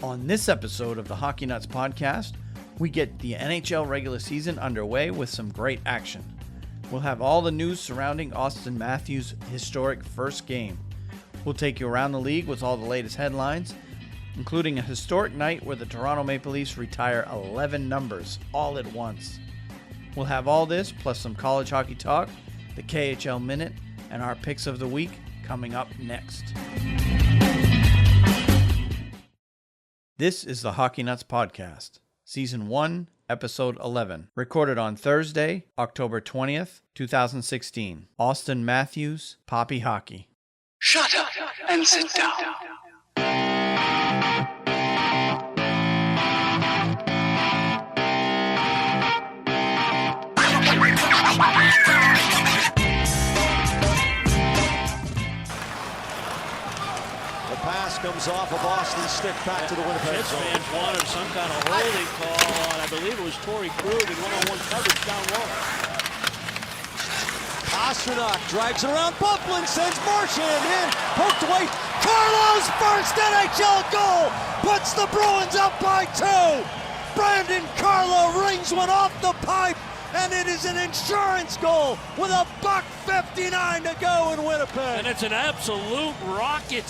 On this episode of the Hockey Nuts podcast, we get the NHL regular season underway with some great action. We'll have all the news surrounding Auston Matthews' historic first game. We'll take you around the league with all the latest headlines, including a historic night where the Toronto Maple Leafs retire 11 numbers all at once. We'll have all this, plus some college hockey talk, the KHL Minute, and our picks of the week coming up next. This is the Hockey Nuts Podcast, Season 1, Episode 11, recorded on Thursday, October 20th, 2016. Auston Matthews, Poppy Hockey. Shut up and sit down. Pass comes off of Austin's stick back to the Winnipeg zone. Fans wanted some kind of holding call on, I believe it was Torrey Krug in one-on-one coverage down low. Pastrnak drags it around. Bufflin sends Marchand in. Poked away. Carlo's first NHL goal puts the Bruins up by 2. Brandon Carlo rings one off the pipe, and it is an insurance goal with a $1:59 to go in Winnipeg. And it's an absolute rocket.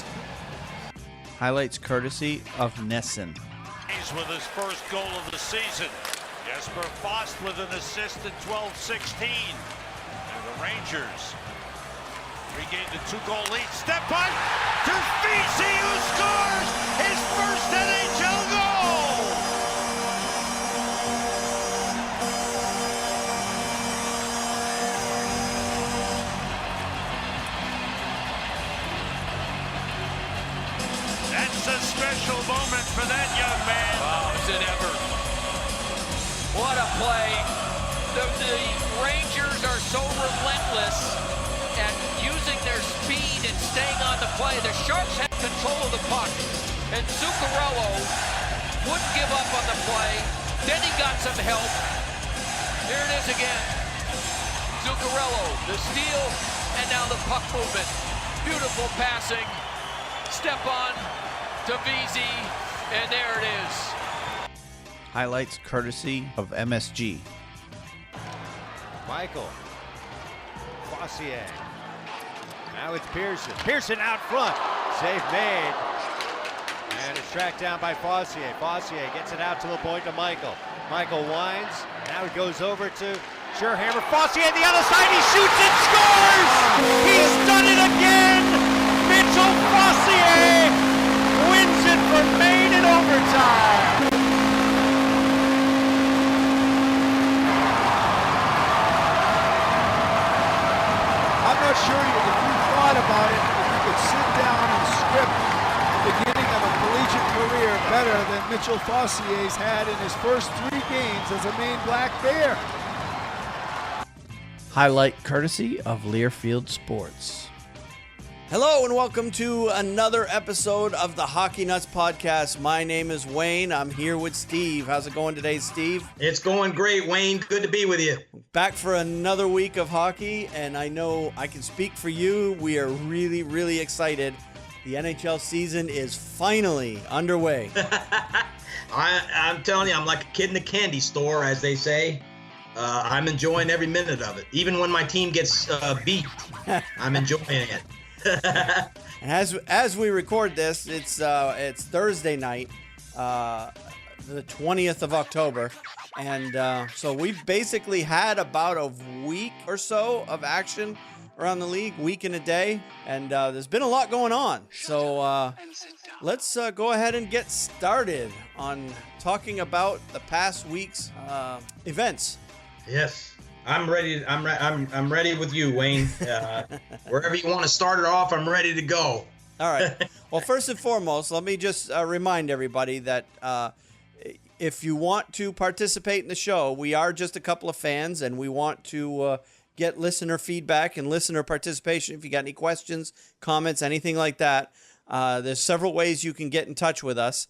Highlights courtesy of NESN. He's with his first goal of the season. Jesper Fast with an assist in 12-16. And the Rangers regained a 2-goal lead. Step punt to Vesey, who scores his first NHL goal. That's a special moment for that young man. Wow, is it ever. What a play. The Rangers are so relentless at using their speed and staying on the play. The Sharks had control of the puck, and Zuccarello wouldn't give up on the play. Then he got some help. Here it is again. Zuccarello, the steal, and now the puck movement. Beautiful passing. Step on to Vesey, and there it is. Highlights courtesy of MSG. Michael. Fossier. Now it's Pearson. Pearson out front. Save made. And it's tracked down by Fossier. Fossier gets it out to the point to Michael. Michael winds. Now it goes over to Scherhammer. Fossier the other side. He shoots and scores! He's done it again! Mitchell Fossier wins it for Maine in overtime. I'm not sure if you thought about it, if you could sit down and script the beginning of a collegiate career better than Mitchell Fossier's had in his first 3 games as a Maine Black Bear. Highlight courtesy of Learfield Sports. Hello and welcome to another episode of the Hockey Nuts Podcast. My name is Wayne. I'm here with Steve. How's it going today, Steve? It's going great, Wayne. Good to be with you. Back for another week of hockey, and I know I can speak for you. We are really, really excited. The NHL season is finally underway. I'm telling you, I'm like a kid in a candy store, as they say. I'm enjoying every minute of it. Even when my team gets beat, I'm enjoying it. And as we record this, it's Thursday night, the 20th of October, and so we've basically had about a week or so of action around the league, week and a day, and there's been a lot going on. So let's go ahead and get started on talking about the past week's events. Yes. I'm ready. I'm ready with you, Wayne. Wherever you want to start it off, I'm ready to go. All right. Well, first and foremost, let me just remind everybody that if you want to participate in the show, we are just a couple of fans, and we want to get listener feedback and listener participation. If you got any questions, comments, anything like that, there's several ways you can get in touch with us.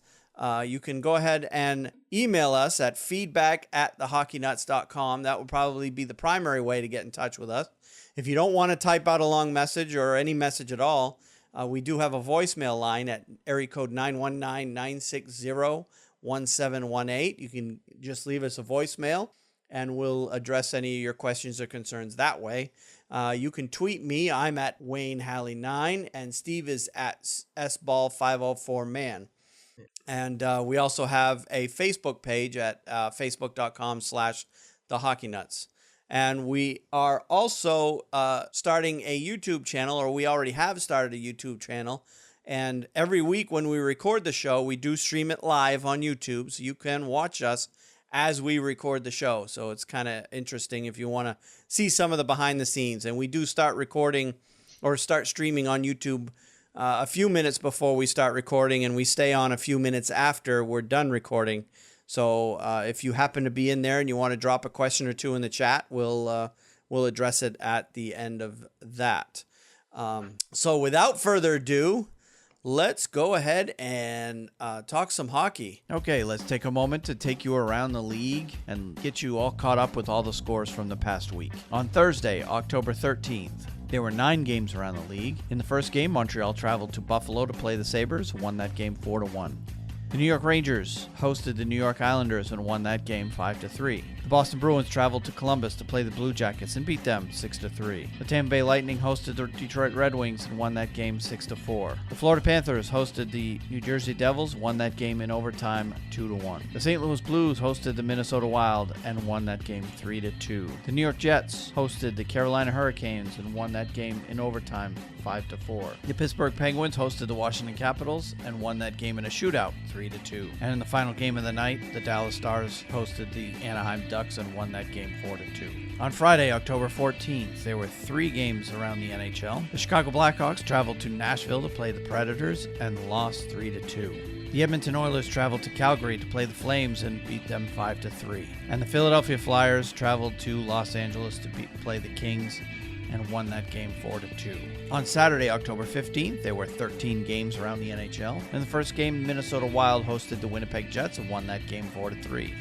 You can go ahead and email us at feedback@thehockeynuts.com. That would probably be the primary way to get in touch with us. If you don't want to type out a long message or any message at all, We do have a voicemail line at area code 919-960-1718. You can just leave us a voicemail, and we'll address any of your questions or concerns that way. You can tweet me. I'm at Wayne Halley 9, and Steve is at sball504man. And we also have a Facebook page at facebook.com/thehockeynuts. And we are also starting a YouTube channel, or we already have started a YouTube channel. And every week when we record the show, we do stream it live on YouTube, so you can watch us as we record the show. So it's kind of interesting if you want to see some of the behind the scenes. And we do start recording or start streaming on YouTube a few minutes before we start recording, and we stay on a few minutes after we're done recording. So if you happen to be in there and you want to drop a question or two in the chat, we'll address it at the end of that. So without further ado, let's go ahead and talk some hockey. Okay, let's take a moment to take you around the league and get you all caught up with all the scores from the past week. On Thursday, October 13th, there were 9 games around the league. In the first game, Montreal traveled to Buffalo to play the Sabres, won that game 4-1. The New York Rangers hosted the New York Islanders and won that game 5-3. The Boston Bruins traveled to Columbus to play the Blue Jackets and beat them 6-3. The Tampa Bay Lightning hosted the Detroit Red Wings and won that game 6-4. The Florida Panthers hosted the New Jersey Devils, won that game in overtime 2-1. The St. Louis Blues hosted the Minnesota Wild and won that game 3-2. The New York Jets hosted the Carolina Hurricanes and won that game in overtime 5-4. The Pittsburgh Penguins hosted the Washington Capitals and won that game in a shootout 3-2. And in the final game of the night, the Dallas Stars hosted the Anaheim Ducks and won that game 4-2. On Friday, October 14th, there were 3 games around the NHL. The Chicago Blackhawks traveled to Nashville to play the Predators and lost 3-2. The Edmonton Oilers traveled to Calgary to play the Flames and beat them 5-3. And the Philadelphia Flyers traveled to Los Angeles to play the Kings and won that game 4-2. On Saturday, October 15th, there were 13 games around the NHL. In the first game, the Minnesota Wild hosted the Winnipeg Jets and won that game 4-3.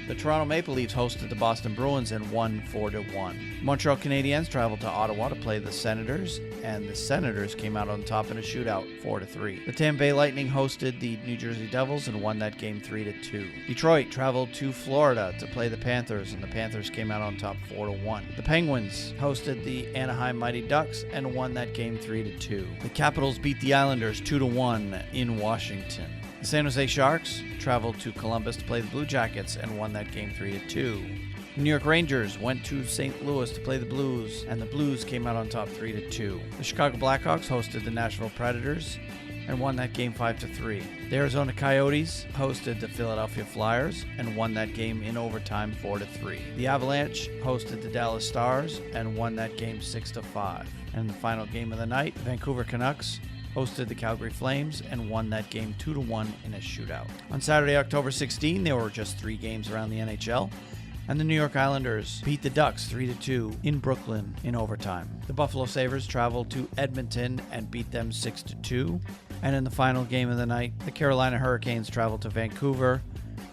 The Toronto Maple Leafs hosted the Boston Bruins and won 4-1. Montreal Canadiens traveled to Ottawa to play the Senators, and the Senators came out on top in a shootout 4-3. The Tampa Bay Lightning hosted the New Jersey Devils and won that game 3-2. Detroit traveled to Florida to play the Panthers, and the Panthers came out on top 4-1. The Penguins hosted the Anaheim Mighty Ducks and won that game 3-2. The Capitals beat the Islanders 2-1 in Washington. The San Jose Sharks traveled to Columbus to play the Blue Jackets and won that game 3-2. The New York Rangers went to St. Louis to play the Blues, and the Blues came out on top 3-2. The Chicago Blackhawks hosted the Nashville Predators and won that game 5-3. The Arizona Coyotes hosted the Philadelphia Flyers and won that game in overtime 4-3. The Avalanche hosted the Dallas Stars and won that game 6-5. And the final game of the night, Vancouver Canucks hosted the Calgary Flames and won that game 2-1 in a shootout. On Saturday, October 16, there were just 3 games around the NHL, and the New York Islanders beat the Ducks 3-2 in Brooklyn in overtime. The Buffalo Sabres traveled to Edmonton and beat them 6-2, and in the final game of the night, the Carolina Hurricanes traveled to Vancouver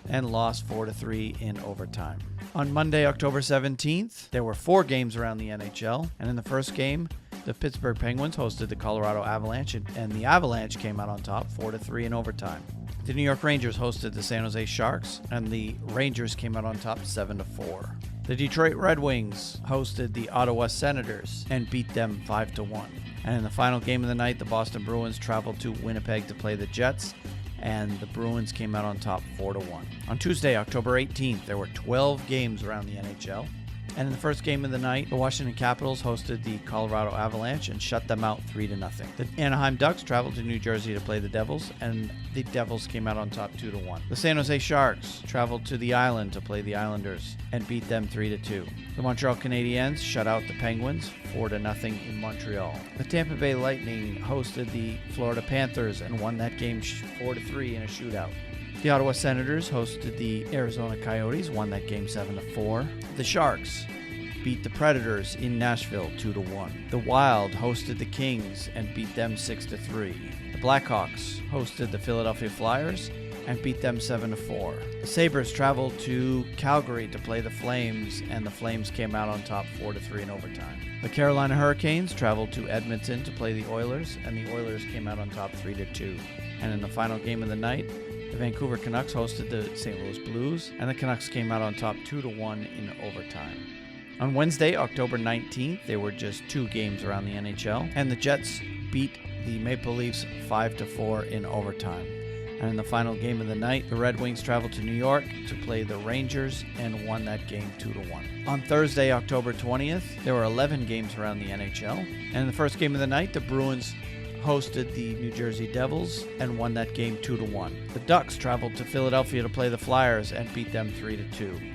and lost 4-3 in overtime. On Monday, October 17th, there were 4 games around the NHL, and in the first game, the Pittsburgh Penguins hosted the Colorado Avalanche, and the Avalanche came out on top 4-3 in overtime. The New York Rangers hosted the San Jose Sharks, and the Rangers came out on top 7-4. The Detroit Red Wings hosted the Ottawa Senators and beat them 5-1. And in the final game of the night, the Boston Bruins traveled to Winnipeg to play the Jets, and the Bruins came out on top 4-1. On Tuesday, October 18th, there were 12 games around the NHL. And in the first game of the night, the Washington Capitals hosted the Colorado Avalanche and shut them out 3-0. The Anaheim Ducks traveled to New Jersey to play the Devils, and the Devils came out on top 2-1. The San Jose Sharks traveled to the Island to play the Islanders and beat them 3-2. The Montreal Canadiens shut out the Penguins 4-0 in Montreal. The Tampa Bay Lightning hosted the Florida Panthers and won that game 4-3 in a shootout. The Ottawa Senators hosted the Arizona Coyotes, won that game 7-4. The Sharks beat the Predators in Nashville 2-1. The Wild hosted the Kings and beat them 6-3. The Blackhawks hosted the Philadelphia Flyers and beat them 7-4. The Sabres traveled to Calgary to play the Flames, and the Flames came out on top 4-3 in overtime. The Carolina Hurricanes traveled to Edmonton to play the Oilers, and the Oilers came out on top 3-2. And in the final game of the night, the Vancouver Canucks hosted the St. Louis Blues, and the Canucks came out on top 2-1 in overtime. On Wednesday, October 19th, there were just 2 games around the NHL, and the Jets beat the Maple Leafs 5-4 in overtime. And in the final game of the night, the Red Wings traveled to New York to play the Rangers and won that game 2-1. On Thursday, October 20th, there were 11 games around the NHL, and in the first game of the night, the Bruins hosted the New Jersey Devils and won that game 2-1. The Ducks traveled to Philadelphia to play the Flyers and beat them 3-2.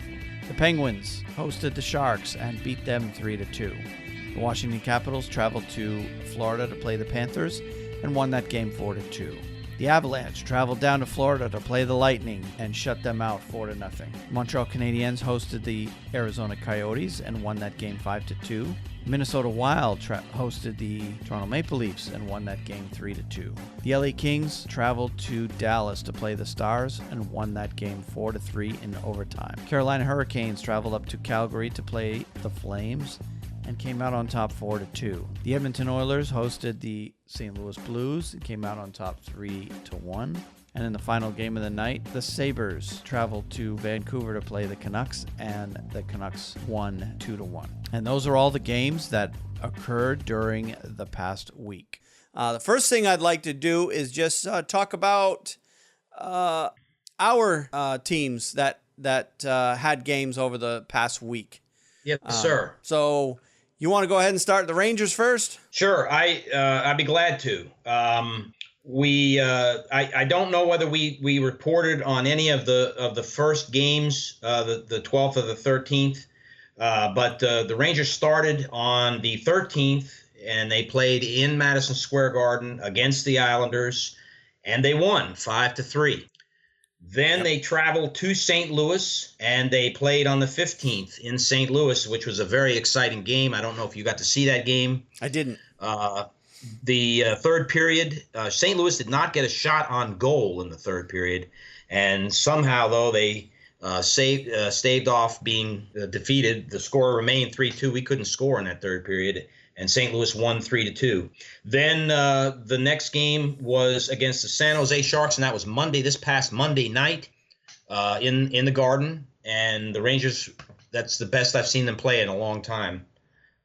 The Penguins hosted the Sharks and beat them 3-2. The Washington Capitals traveled to Florida to play the Panthers and won that game 4-2. The Avalanche traveled down to Florida to play the Lightning and shut them out 4-0. Montreal Canadiens hosted the Arizona Coyotes and won that game 5-2. Minnesota Wild hosted the Toronto Maple Leafs and won that game 3-2. The LA Kings traveled to Dallas to play the Stars and won that game 4-3 in overtime. Carolina Hurricanes traveled up to Calgary to play the Flames and came out on top 4-2. The Edmonton Oilers hosted the St. Louis Blues and came out on top 3-1. And in the final game of the night, the Sabres traveled to Vancouver to play the Canucks, and the Canucks won 2-1. And those are all the games that occurred during the past week. The first thing I'd like to do is just talk about our teams that had games over the past week. Yes, sir. So you want to go ahead and start the Rangers first? Sure, I'd be glad to. I don't know whether we reported on any of the first games, the 12th or the 13th, but the Rangers started on the 13th, and they played in Madison Square Garden against the Islanders, and they won 5-3. Then they traveled to St. Louis, and they played on the 15th in St. Louis, which was a very exciting game. I don't know if you got to see that game. I didn't. The third period, St. Louis did not get a shot on goal in the third period, and somehow, though, they staved off being defeated. The score remained 3-2. We couldn't score in that third period, and St. Louis won 3-2. Then the next game was against the San Jose Sharks, and that was this past Monday night in the Garden. And the Rangers, that's the best I've seen them play in a long time.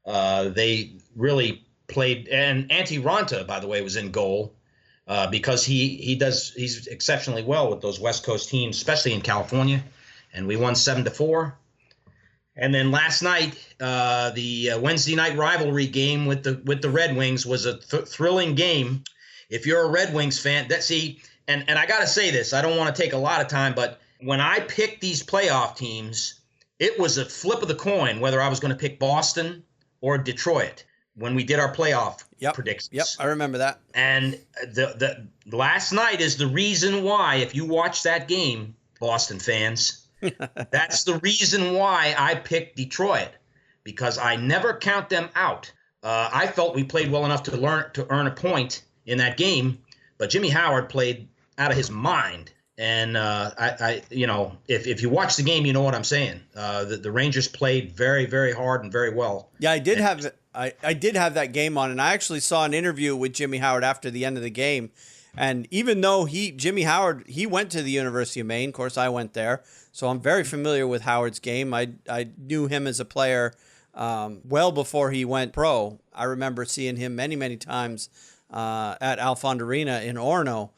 They really played, and Antti Ranta, by the way, was in goal because he's exceptionally well with those West Coast teams, especially in California. And we won 7-4. And then last night, the Wednesday night rivalry game with the Red Wings was a thrilling game. If you're a Red Wings fan, and I got to say this, I don't want to take a lot of time, but when I picked these playoff teams, it was a flip of the coin whether I was going to pick Boston or Detroit when we did our playoff predictions. Yep, I remember that. And the last night is the reason why, if you watch that game, Boston fans, that's the reason why I picked Detroit, because I never count them out. I felt we played well enough to earn a point in that game, but Jimmy Howard played out of his mind. And if you watch the game, you know what I'm saying. The Rangers played very, very hard and very well. Yeah, I did have that game on, and I actually saw an interview with Jimmy Howard after the end of the game. And even though Jimmy Howard went to the University of Maine, of course I went there, so I'm very familiar with Howard's game. I knew him as a player well before he went pro. I remember seeing him many, many times at Alfond Arena in Orono.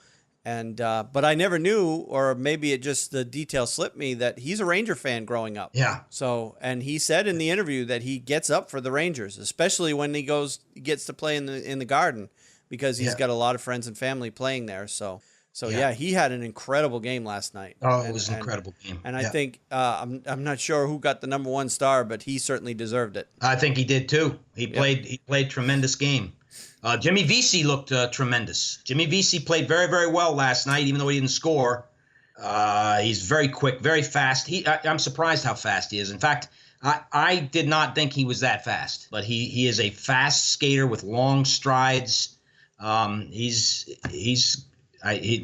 And but I never knew, or maybe it just the detail slipped me, that he's a Ranger fan growing up. Yeah. So, and he said in the interview that he gets up for the Rangers, especially when he gets to play in the Garden, because he's got a lot of friends and family playing there. So he had an incredible game last night. Oh, it was an incredible game. And I think I'm not sure who got the number one star, but he certainly deserved it. I think he did too. He played tremendous game. Jimmy Vesey looked tremendous. Jimmy Vesey played very, very well last night, even though he didn't score. He's very quick, very fast. I'm surprised how fast he is. In fact, I did not think he was that fast, but he is a fast skater with long strides. He's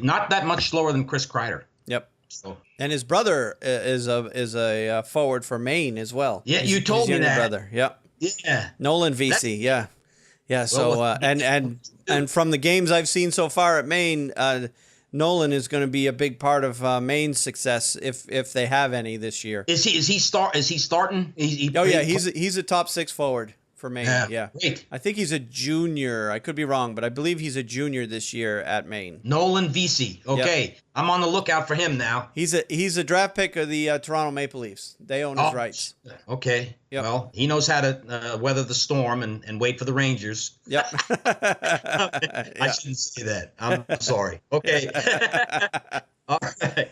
not that much slower than Chris Kreider. So. And his brother is a forward for Maine as well. Yeah, you told me younger that. Brother. Yep. Yeah. Nolan VC. Yeah. So Well, and from the games I've seen so far at Maine, Nolan is going to be a big part of Maine's success if they have any this year. Is he starting? He's a top 6 forward for Maine. Yeah. Great. I think he's a junior. I could be wrong, but I believe he's a junior this year at Maine. Nolan VC. Okay. Yep. I'm on the lookout for him now. He's a draft pick of the Toronto Maple Leafs. They own his rights. Okay. Yep. Well, he knows how to weather the storm and wait for the Rangers. Yep. I shouldn't say that. I'm sorry. Okay. All right.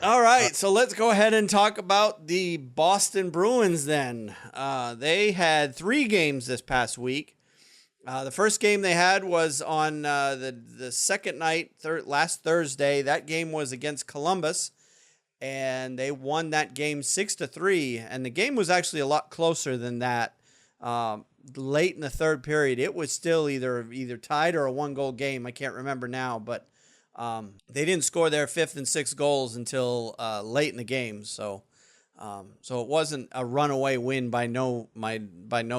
All right, so let's go ahead and talk about the Boston Bruins then. They had 3 games this past week. The first game they had was on the second night, last Thursday. That game was against Columbus, and they won that game 6-3. And the game was actually a lot closer than that. Late in the third period, it was still either tied or a 1-goal game. I can't remember now, but they didn't score their 5th and 6th goals until late in the game. So it wasn't a runaway win by no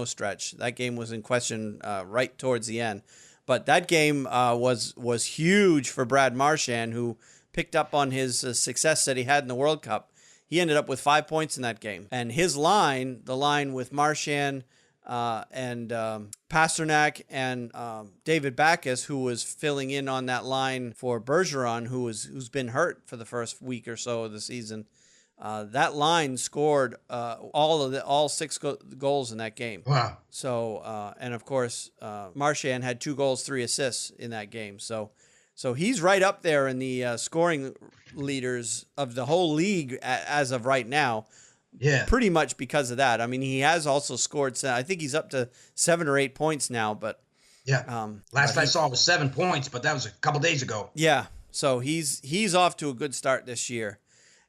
stretch. That game was in question right towards the end. But that game was huge for Brad Marchand, who picked up on his success that he had in the World Cup. He ended up with 5 points in that game. And his line, the line with Marchand and Pasternak and David Backes, who was filling in on that line for Bergeron, who's been hurt for the first week or so of the season. That line scored all 6 goals in that game. Wow. So and of course Marchand had 2 goals, 3 assists in that game. So he's right up there in the scoring leaders of the whole league as of right now. Yeah. Pretty much because of that. I mean, he has also scored. I think he's up to 7 or 8 points now. But yeah, last I saw was 7 points, but that was a couple days ago. Yeah. So he's off to a good start this year.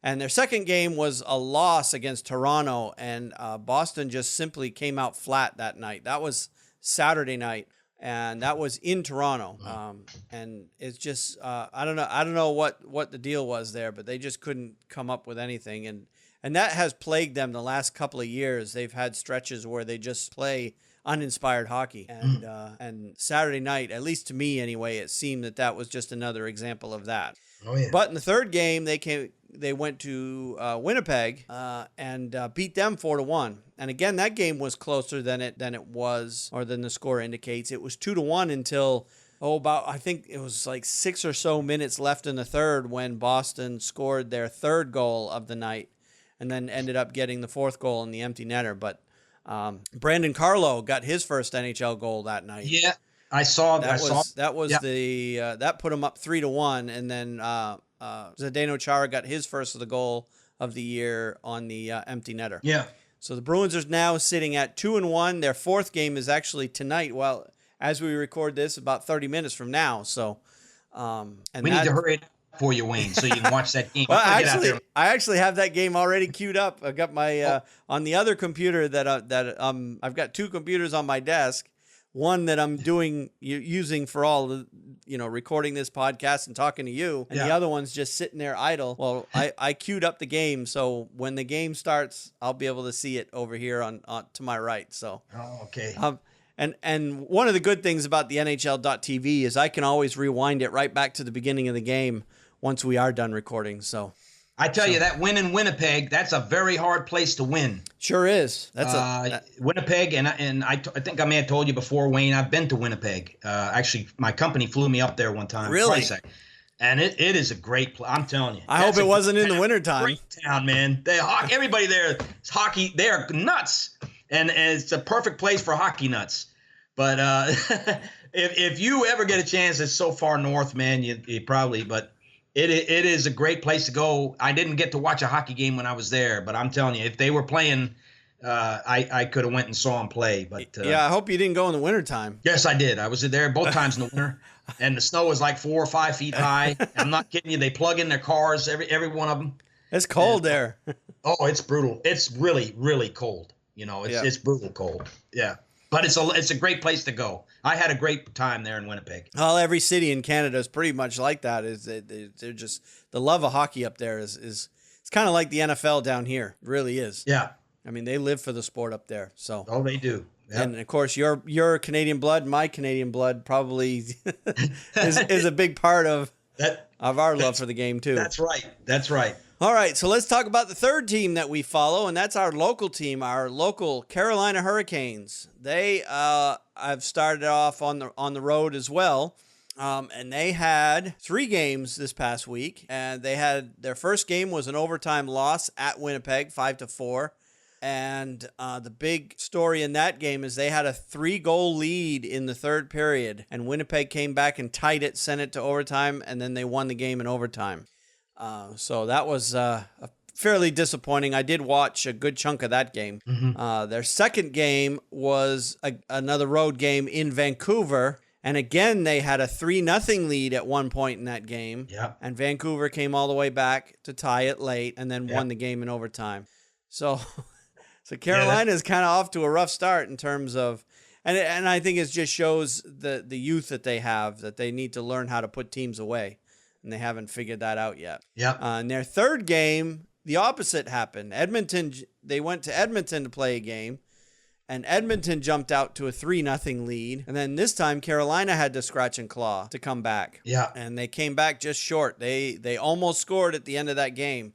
And their second game was a loss against Toronto, and Boston just simply came out flat that night. That was Saturday night, and that was in Toronto. And it's just I don't know what the deal was there, but they just couldn't come up with anything. And that has plagued them the last couple of years. They've had stretches where they just play uninspired hockey. And Saturday night, at least to me anyway, it seemed that was just another example of that. Oh, yeah. But in the third game, they went to Winnipeg and beat them 4-1. And again, that game was closer than it was, or than the score indicates. It was 2-1 until I think it was like 6 or so minutes left in the third when Boston scored their 3rd goal of the night, and then ended up getting the 4th goal in the empty netter. But Brandon Carlo got his first NHL goal that night. Yeah, I saw that. That put him up 3-1, and then Zdeno Chara got his first of the goal of the year on the empty netter. Yeah. So the Bruins are now sitting at 2-1. Their 4th game is actually tonight. Well, as we record this, about 30 minutes from now. So, we need to hurry it for you, Wayne, so you can watch that game. Well, I actually have that game already queued up. I got my on the other computer that I've got 2 computers on my desk. One that I'm using for all the, recording this podcast and talking to you, and the other one's just sitting there idle. Well, I queued up the game, so when the game starts, I'll be able to see it over here on to my right. So, okay. And one of the good things about the NHL.tv is I can always rewind it right back to the beginning of the game once we are done recording. So I tell you, that win in Winnipeg, that's a very hard place to win. Sure is. Winnipeg, and I think I may have told you before, Wayne, I've been to Winnipeg. Actually, my company flew me up there one time. Really? And it is a great place. I'm telling you. I hope it wasn't in the wintertime. Great town, man. Everybody there is hockey. They are nuts. And it's a perfect place for hockey nuts. But if you ever get a chance, it's so far north, man, you probably, but it is a great place to go. I didn't get to watch a hockey game when I was there, but I'm telling you, if they were playing, I could have went and saw them play. But yeah, I hope you didn't go in the wintertime. Yes, I did. I was there both times in the winter, and the snow was like 4 or 5 feet high. I'm not kidding you. They plug in their cars, every one of them. It's cold there. Oh, it's brutal. It's really, really cold. It's brutal cold. Yeah. But it's a great place to go. I had a great time there in Winnipeg. Well, every city in Canada is pretty much like that. They're just the love of hockey up there is it's kind of like the NFL down here. It really is. Yeah. I mean, they live for the sport up there. So. Oh, they do. Yep. And of course, your Canadian blood, my Canadian blood, probably is a big part of our love for the game too. That's right. That's right. All right, so let's talk about the third team that we follow, and that's our local team, our local Carolina Hurricanes. They have started off on the road as well, and they had 3 games this past week, and they had their first game was an overtime loss at Winnipeg, 5-4. And the big story in that game is they had a 3-goal lead in the third period, and Winnipeg came back and tied it, sent it to overtime, and then they won the game in overtime. So that was fairly disappointing. I did watch a good chunk of that game. Mm-hmm. Their second game was another road game in Vancouver, and again they had a 3-0 lead at one point in that game. Yeah. And Vancouver came all the way back to tie it late, and then won the game in overtime. So Carolina is kind of off to a rough start in terms of, and I think it just shows the youth that they have, that they need to learn how to put teams away, and they haven't figured that out yet. Yeah. In their third game, the opposite happened. They went to Edmonton to play a game, and Edmonton jumped out to a 3-0 lead, and then this time Carolina had to scratch and claw to come back. Yeah. And they came back just short. They almost scored at the end of that game.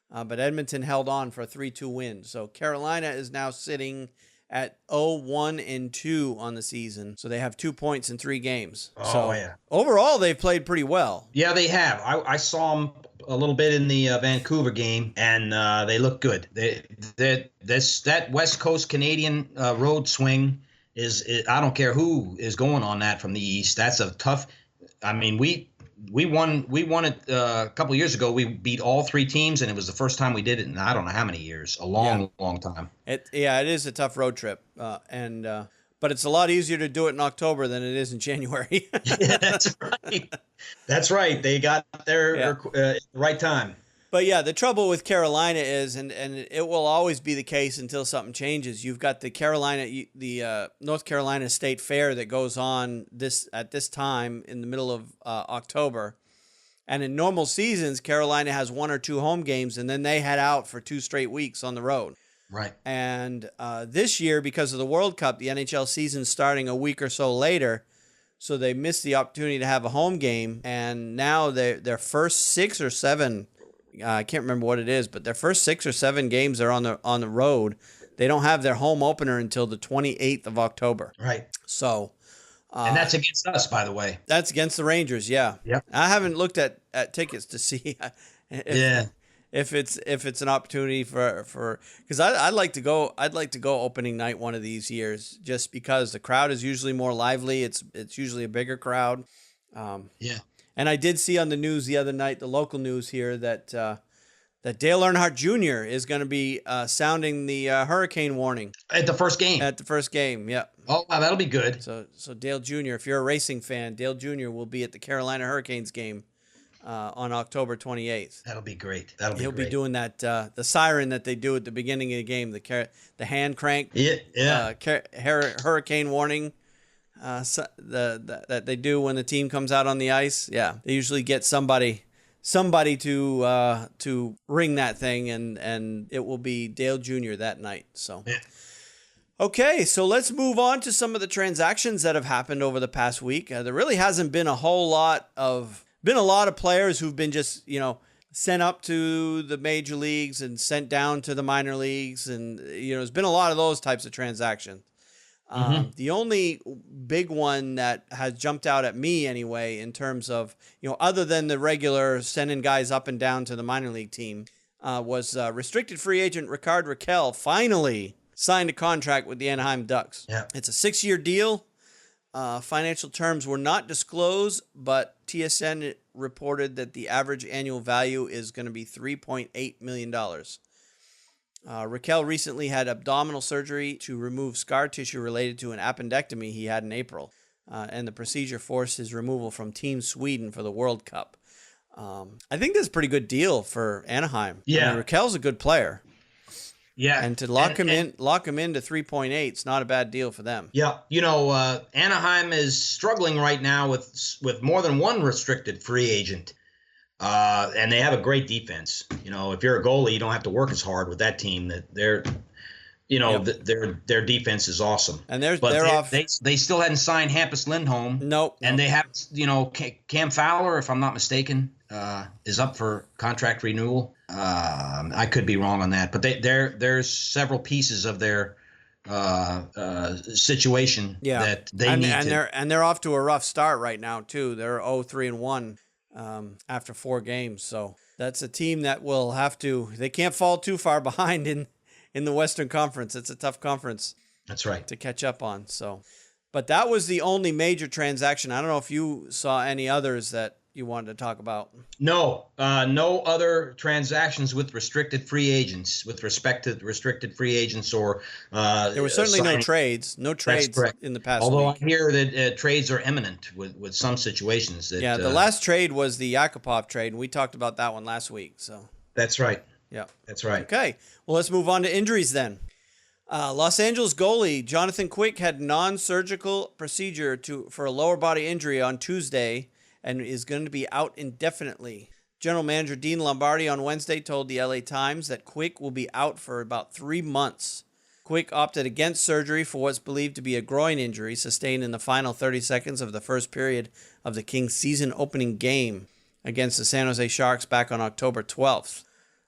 But Edmonton held on for a 3-2 win. So Carolina is now sitting at 0-1-2 on the season. So they have 2 points in 3 games. Yeah. Overall, they've played pretty well. Yeah, they have. I saw them a little bit in the Vancouver game, and they look good. That West Coast Canadian road swing is I don't care who is going on that from the East. That's a tough. I mean, we won it a couple of years ago. We beat all 3 teams, and it was the first time we did it in I don't know how many years. A long time. It is a tough road trip, but it's a lot easier to do it in October than it is in January. Yeah, that's right. That's right. They got there at the right time. But yeah, the trouble with Carolina is, and it will always be the case until something changes. You've got the North Carolina State Fair that goes on at this time in the middle of October, and in normal seasons, Carolina has 1 or 2 home games, and then they head out for 2 straight weeks on the road. Right. And this year, because of the World Cup, the NHL season's starting a week or so later, so they missed the opportunity to have a home game, and now their first 6 or 7. I can't remember what it is, but their first 6 or 7 games are on the road. They don't have their home opener until the 28th of October. Right. So, and that's against us, by the way. That's against the Rangers. Yeah. Yep. I haven't looked at tickets to see if it's an opportunity for because I'd like to go opening night one of these years, just because the crowd is usually more lively. It's usually a bigger crowd. Yeah. And I did see on the news the other night, the local news here, that Dale Earnhardt Jr. is going to be sounding the hurricane warning at the first game. Yeah. Oh, wow, that'll be good. So Dale Jr., if you're a racing fan, Dale Jr. will be at the Carolina Hurricanes game on October 28th. That'll be great. He'll be doing that the siren that they do at the beginning of the game, the hand crank. Yeah. Hurricane warning. That they do when the team comes out on the ice. Yeah, they usually get somebody to ring that thing, and it will be Dale Jr. that night. So, okay, so let's move on to some of the transactions that have happened over the past week. There really hasn't been a lot of players who've been just sent up to the major leagues and sent down to the minor leagues, and there's been a lot of those types of transactions. The only big one that has jumped out at me anyway, in terms of, other than the regular sending guys up and down to the minor league team, was restricted free agent Rickard Rakell finally signed a contract with the Anaheim Ducks. Yeah. It's a 6-year deal. Financial terms were not disclosed, but TSN reported that the average annual value is going to be $3.8 million. Rakell recently had abdominal surgery to remove scar tissue related to an appendectomy he had in April, and the procedure forced his removal from Team Sweden for the World Cup. I think that's a pretty good deal for Anaheim. Yeah. I mean, Rakell's a good player. Yeah, And to lock him into 3.8, it's not a bad deal for them. Yeah, Anaheim is struggling right now with more than one restricted free agent, and they have a great defense. If you're a goalie, you don't have to work as hard with that team. That their defense is awesome. And they're off. They still hadn't signed Hampus Lindholm. Nope. And they have Cam Fowler, if I'm not mistaken, is up for contract renewal. I could be wrong on that, but there's several pieces of their situation that they need and they're off to a rough start right now too. They're 0-3-1 after 4 games, so that's a team that will have to. They can't fall too far behind in the Western Conference. It's a tough conference. That's right. To catch up on. So, but that was the only major transaction. I don't know if you saw any others that you wanted to talk about. No other transactions with restricted free agents, with respect to restricted free agents, or there were certainly no trades in the past Although week. I hear that trades are imminent with some situations. That, the last trade was the Yakupov trade, and we talked about that one last week. So that's right. Yeah, that's right. Okay, well, let's move on to injuries then. Los Angeles goalie Jonathan Quick had non-surgical procedure for a lower body injury on Tuesday and is going to be out indefinitely. General Manager Dean Lombardi on Wednesday told the LA Times that Quick will be out for about 3 months. Quick opted against surgery for what's believed to be a groin injury sustained in the final 30 seconds of the first period of the Kings' season-opening game against the San Jose Sharks back on October 12th.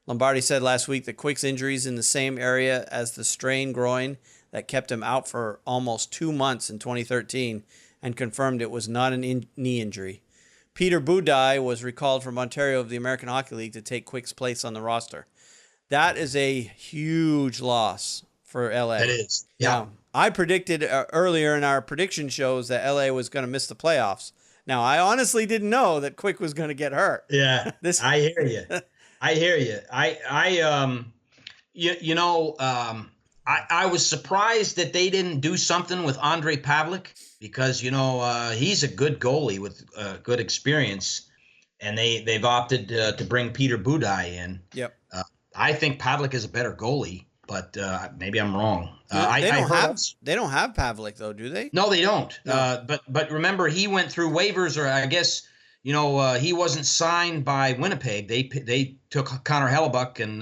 Lombardi said last week that Quick's injuries in the same area as the strained groin that kept him out for almost 2 months in 2013 and confirmed it was not a knee injury. Peter Budaj was recalled from Ontario of the American Hockey League to take Quick's place on the roster. That is a huge loss for LA. It is. Yeah. Now, I predicted earlier in our prediction shows that LA was going to miss the playoffs. Now, I honestly didn't know that Quick was going to get hurt. Yeah, I hear you. I hear you. I was surprised that they didn't do something with Andrei Pavlik because he's a good goalie with good experience, and they've opted to bring Peter Budaj in. Yep. I think Pavlik is a better goalie, but maybe I'm wrong. They don't have Pavlik though, do they? No, they don't. No. But remember, he went through waivers, or I guess. He wasn't signed by Winnipeg. They took Connor Hellebuck and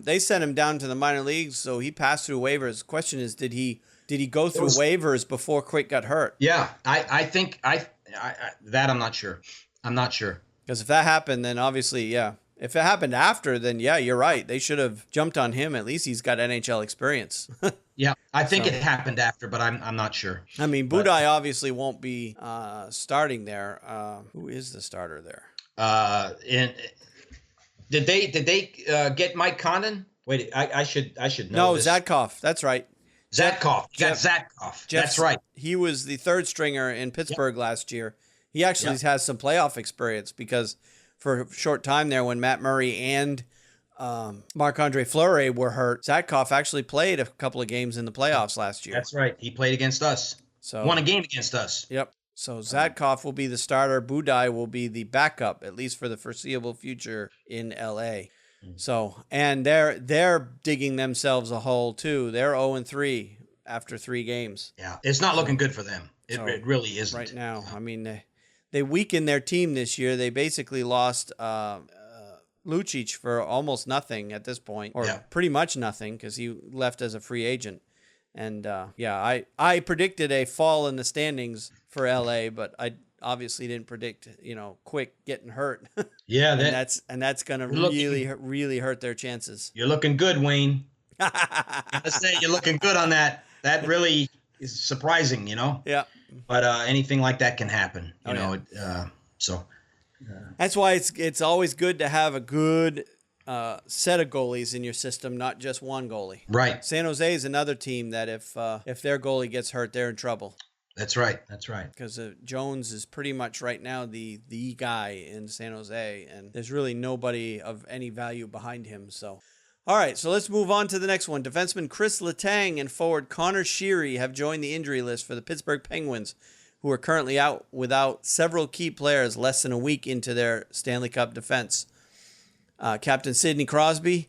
they sent him down to the minor leagues, so he passed through waivers. Question is, did he go through waivers before Quick got hurt? Yeah, I think that I'm not sure. Because if that happened, then obviously, yeah. If it happened after, then yeah, you're right. They should have jumped on him. At least he's got NHL experience. Yeah, I think it happened after, but I'm not sure. I mean, Budaj obviously won't be starting there. Who is the starter there? Did they get Mike Condon? Wait, I should know. No, Zadkov. That's right. Zadkov. You got Zadkov. That's right. He was the third stringer in Pittsburgh last year. He actually has some playoff experience because for a short time there when Matt Murray and Marc-Andre Fleury were hurt, Zadkov actually played a couple of games in the playoffs last year. That's right. He played against us. So won a game against us. Yep. So Zadkov will be the starter. Budaj will be the backup, at least for the foreseeable future in LA. So, and they're digging themselves a hole too. They're 0-3 after 3 games. Yeah, it's not looking good for them. It really isn't right now. I mean, they weakened their team this year. They basically lost Lucic for almost nothing at this point, or pretty much nothing because he left as a free agent. And I predicted a fall in the standings for LA, but I obviously didn't predict Quick getting hurt. Yeah, and that's going to really hurt their chances. You're looking good, Wayne. Gotta say, you're looking good on that. That really is surprising, Yeah. But anything like that can happen, So that's why it's always good to have a good set of goalies in your system, not just one goalie. Right. San Jose is another team that if their goalie gets hurt, they're in trouble. That's right. Because Jones is pretty much right now the guy in San Jose, and there's really nobody of any value behind him. So, all right, so let's move on to the next one. Defenseman Chris Letang and forward Connor Sheary have joined the injury list for the Pittsburgh Penguins, who are currently out without several key players less than a week into their Stanley Cup defense. Captain Sidney Crosby,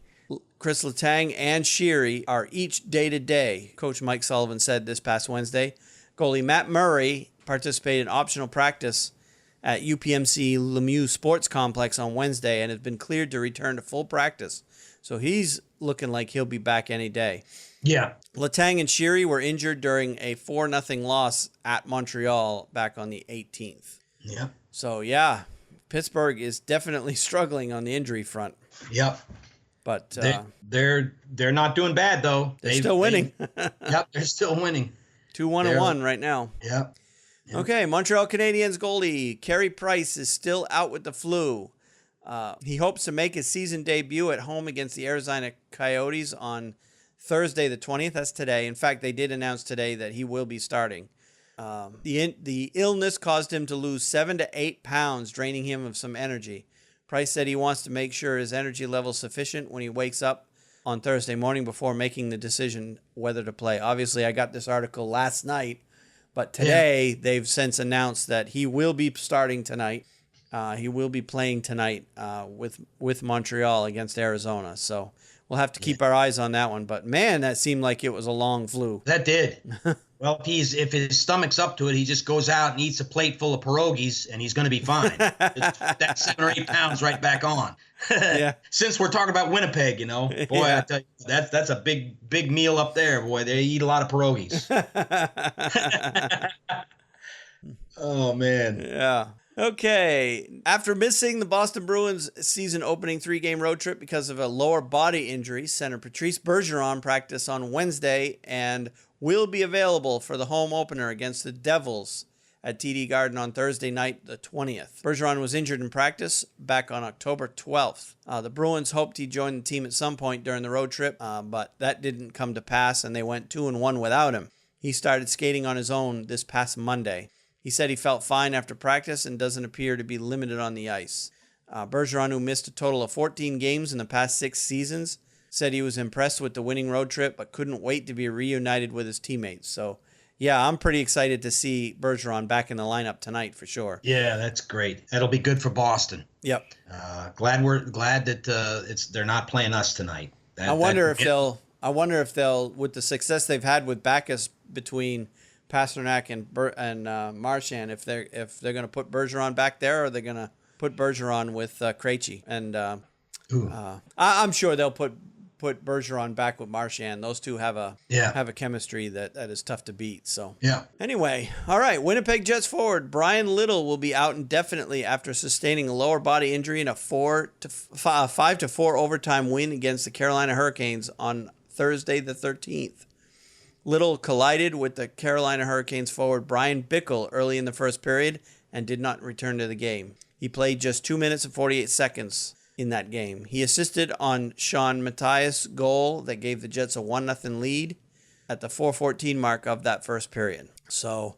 Chris Letang and Sheary are each day-to-day, Coach Mike Sullivan said this past Wednesday. Goalie Matt Murray participated in optional practice at UPMC Lemieux Sports Complex on Wednesday and has been cleared to return to full practice. So he's looking like he'll be back any day. Yeah. Letang and Sheary were injured during a 4-0 loss at Montreal back on the 18th. Yeah. So, yeah, Pittsburgh is definitely struggling on the injury front. Yep. But they're not doing bad, though. They're still winning. Yep, they're still winning. 2-1 right now. Yep. Okay, Montreal Canadiens goalie Carey Price is still out with the flu. He hopes to make his season debut at home against the Arizona Coyotes on Thursday the 20th. That's today. In fact, they did announce today that he will be starting. The illness caused him to lose 7 to 8 pounds, draining him of some energy. Price said he wants to make sure his energy level is sufficient when he wakes up on Thursday morning before making the decision whether to play. Obviously, I got this article last night, but today they've since announced that he will be starting tonight. He will be playing tonight with Montreal against Arizona. So we'll have to keep our eyes on that one. But, man, that seemed like it was a long flu. That did. Well, if his stomach's up to it, he just goes out and eats a plate full of pierogies, and he's going to be fine. That 7 or 8 pounds right back on. Yeah. Since we're talking about Winnipeg, boy, Yeah. I tell you, that's a big meal up there, boy. They eat a lot of pierogies. Oh, man. Yeah. Okay. After missing the Boston Bruins season-opening 3-game road trip because of a lower body injury, center Patrice Bergeron practiced on Wednesday and will be available for the home opener against the Devils at TD Garden on Thursday night, the 20th. Bergeron was injured in practice back on October 12th. The Bruins hoped he'd join the team at some point during the road trip, but that didn't come to pass, and they went 2-1 without him. He started skating on his own this past Monday. He said he felt fine after practice and doesn't appear to be limited on the ice. Bergeron, who missed a total of 14 games in the past 6 seasons, said he was impressed with the winning road trip but couldn't wait to be reunited with his teammates. So, yeah, I'm pretty excited to see Bergeron back in the lineup tonight for sure. Yeah, that's great. That'll be good for Boston. Yep. Glad that they're not playing us tonight. I wonder if they'll, with the success they've had with Backes between Pasternak and Marchand, if they're going to put Bergeron back there, or they're going to put Bergeron with Krejci. And I'm sure they'll put Bergeron back with Marchand. Those two have a chemistry that is tough to beat. So anyway, all right. Winnipeg Jets forward Brian Little will be out indefinitely after sustaining a lower body injury in a 5-4 overtime win against the Carolina Hurricanes on Thursday the 13th. Little collided with the Carolina Hurricanes forward Brian Bickle early in the first period and did not return to the game. He played just 2 minutes and 48 seconds in that game. He assisted on Sean Matthias' goal that gave the Jets a 1-0 lead at the 4:14 mark of that first period. So,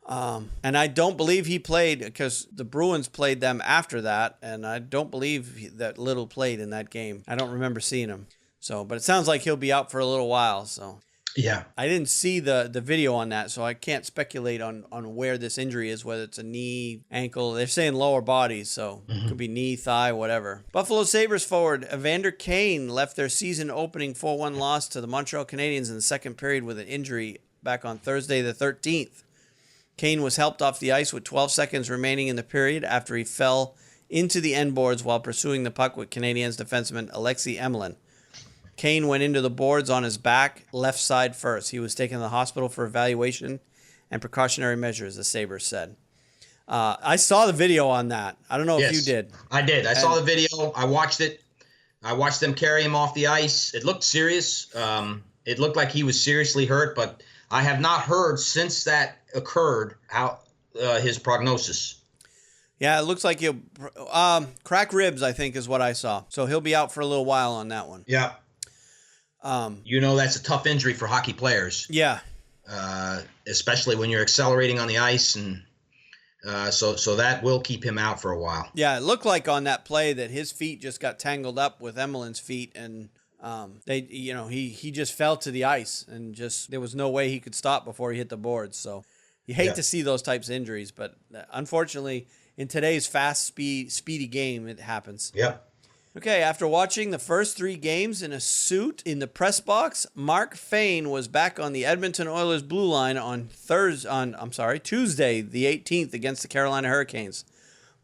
and I don't believe he played because the Bruins played them after that, and I don't believe that Little played in that game. I don't remember seeing him. So, but it sounds like he'll be out for a little while, so. Yeah. I didn't see the video on that, so I can't speculate on where this injury is, whether it's a knee, ankle. They're saying lower body, so it could be knee, thigh, whatever. Buffalo Sabres forward Evander Kane left their season-opening 4-1 loss to the Montreal Canadiens in the second period with an injury back on Thursday the 13th. Kane was helped off the ice with 12 seconds remaining in the period after he fell into the end boards while pursuing the puck with Canadiens defenseman Alexei Emelin. Kane went into the boards on his back, left side first. He was taken to the hospital for evaluation and precautionary measures, the Sabres said. I saw the video on that. I don't know if you did. I did. I saw the video. I watched it. I watched them carry him off the ice. It looked serious. It looked like he was seriously hurt, but I have not heard since that occurred how his prognosis. Yeah, it looks like he'll crack ribs, I think, is what I saw. So he'll be out for a little while on that one. Yeah. That's a tough injury for hockey players. Yeah. Especially when you're accelerating on the ice, and so that will keep him out for a while. Yeah, it looked like on that play that his feet just got tangled up with Emelin's feet, and he just fell to the ice, and just there was no way he could stop before he hit the boards. So you hate to see those types of injuries, but unfortunately, in today's fast, speedy game, it happens. Yep. Okay, after watching the first 3 games in a suit in the press box, Mark Fane was back on the Edmonton Oilers blue line on Tuesday, the 18th against the Carolina Hurricanes.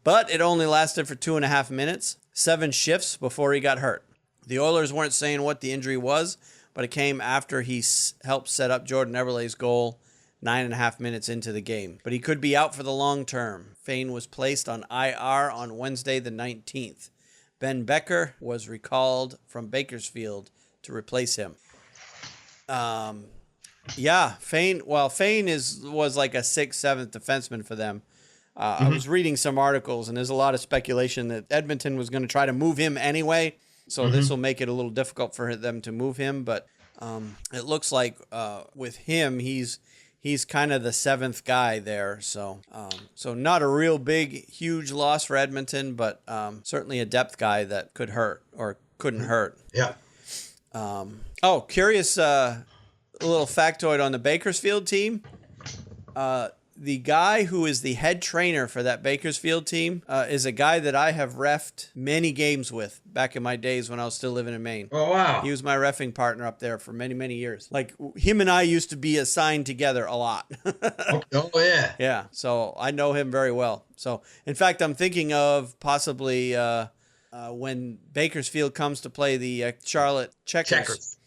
But it only lasted for 2.5 minutes, 7 shifts before he got hurt. The Oilers weren't saying what the injury was, but it came after he helped set up Jordan Eberle's goal 9.5 minutes into the game. But he could be out for the long term. Fane was placed on IR on Wednesday the 19th. Ben Becker was recalled from Bakersfield to replace him. Fane was like a 6th, 7th defenseman for them. I was reading some articles, and there's a lot of speculation that Edmonton was going to try to move him anyway, so this will make it a little difficult for them to move him. But it looks like with him, he's kind of the 7th guy there. So not a real big, huge loss for Edmonton, but certainly a depth guy that could hurt or couldn't hurt. Yeah. Curious little factoid on the Bakersfield team. The guy who is the head trainer for that Bakersfield team is a guy that I have reffed many games with back in my days when I was still living in Maine. Oh, wow. He was my reffing partner up there for many, many years. Like, him and I used to be assigned together a lot. Oh, yeah. Yeah, so I know him very well. So, in fact, I'm thinking of possibly when Bakersfield comes to play the Charlotte Checkers.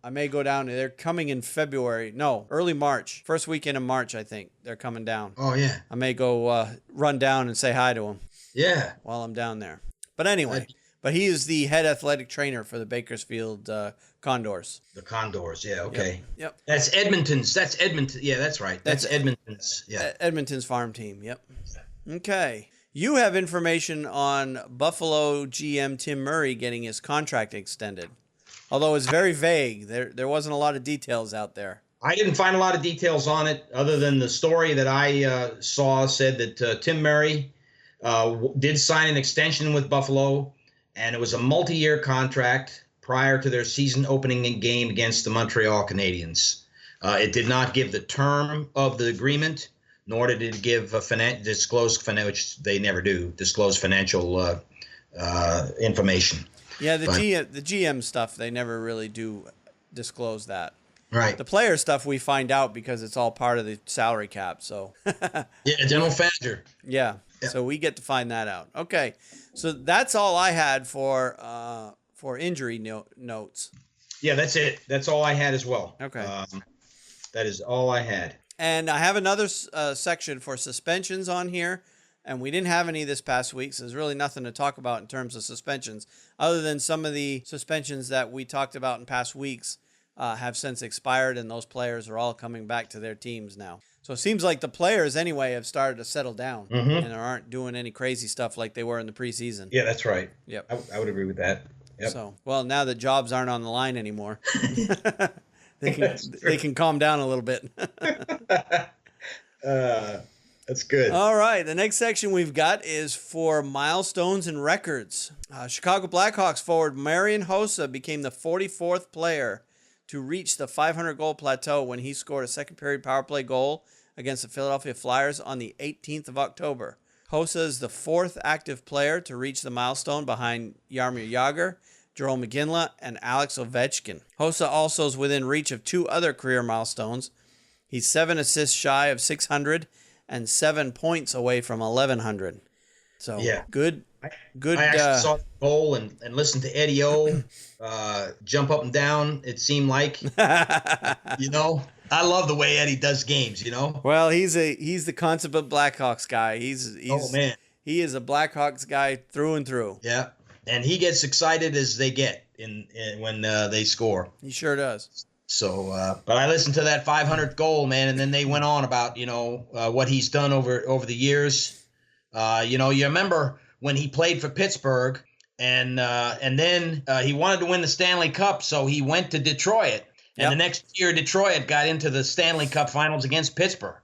I may go down. They're coming in February. No, early March. First weekend of March, I think. They're coming down. Oh, yeah. I may go run down and say hi to them. Yeah. While I'm down there. But anyway, he is the head athletic trainer for the Bakersfield Condors. The Condors, yeah, okay. Yep. That's Edmonton's. That's Edmonton. Yeah, that's right. That's Edmonton's. Yeah. Edmonton's farm team. Yep. Okay. You have information on Buffalo GM Tim Murray getting his contract extended. Although it's very vague. There wasn't a lot of details out there. I didn't find a lot of details on it other than the story that I saw said that Tim Murray did sign an extension with Buffalo, and it was a multi-year contract prior to their season opening game against the Montreal Canadiens. It did not give the term of the agreement, nor did it give disclose financial information. Yeah, the GM stuff, they never really do disclose that. Right. The player stuff we find out because it's all part of the salary cap. So. Yeah, general manager. Yeah. So we get to find that out. Okay. So that's all I had for injury notes. Yeah, that's it. That's all I had as well. Okay. That is all I had. And I have another section for suspensions on here. And we didn't have any this past week, so there's really nothing to talk about in terms of suspensions, other than some of the suspensions that we talked about in past weeks have since expired, and those players are all coming back to their teams now. So it seems like the players, anyway, have started to settle down and aren't doing any crazy stuff like they were in the preseason. Yeah, that's right. Yep. I would agree with that. Yep. So, well, now that jobs aren't on the line anymore, they can calm down a little bit. That's good. All right. The next section we've got is for milestones and records. Chicago Blackhawks forward Marian Hossa became the 44th player to reach the 500-goal plateau when he scored a second-period power play goal against the Philadelphia Flyers on the 18th of October. Hossa is the 4th active player to reach the milestone behind Jaromir Jagr, Jarome Iginla, and Alex Ovechkin. Hossa also is within reach of 2 other career milestones. He's 7 assists shy of 600 and 7 points away from 1,100. So yeah, good. I actually saw the goal and listened to Eddie O jump up and down. It seemed like, I love the way Eddie does games. Well, he's the consummate Blackhawks guy. He's oh man, he is a Blackhawks guy through and through. Yeah, and he gets excited as they get when they score. He sure does. So, but I listened to that 500th goal, man, and then they went on about, what he's done over the years. You remember when he played for Pittsburgh and then he wanted to win the Stanley Cup, so he went to Detroit. And the next year, Detroit got into the Stanley Cup Finals against Pittsburgh.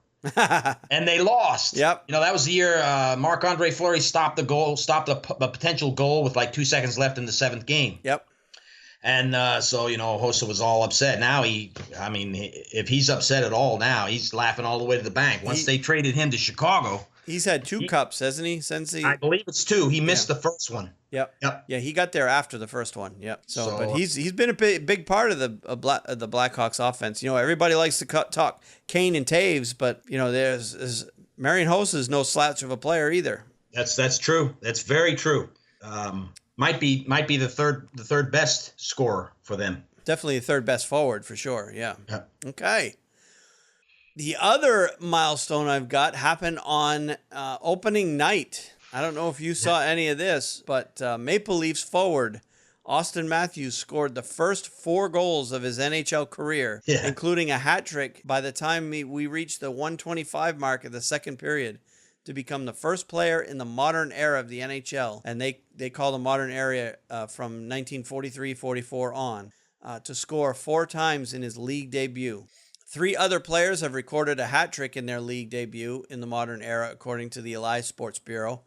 And they lost. Yep. That was the year Marc-Andre Fleury stopped a potential goal with like 2 seconds left in the 7th game. Yep. And so, Hossa was all upset. Now if he's upset at all now, he's laughing all the way to the bank. Once they traded him to Chicago, He's had 2 cups, hasn't he? Since I believe it's 2. He missed the first one. Yep. Yeah, he got there after the first one. Yep. So but he's been a big part of the Blackhawks offense. Everybody likes to talk Kane and Taves, but there's Marian Hossa is no slouch of a player either. That's true. That's very true. Might be the third best scorer for them. Definitely the third best forward for sure. Yeah. Okay. The other milestone I've got happened on opening night. I don't know if you saw any of this, but Maple Leafs forward Austin Matthews scored the first 4 goals of his NHL career, including a hat trick by the time we reached the 125 mark of the second period, to become the first player in the modern era of the NHL. And they call the modern era from 1943-44 on, to score 4 times in his league debut. 3 other players have recorded a hat trick in their league debut in the modern era, according to the Elias Sports Bureau.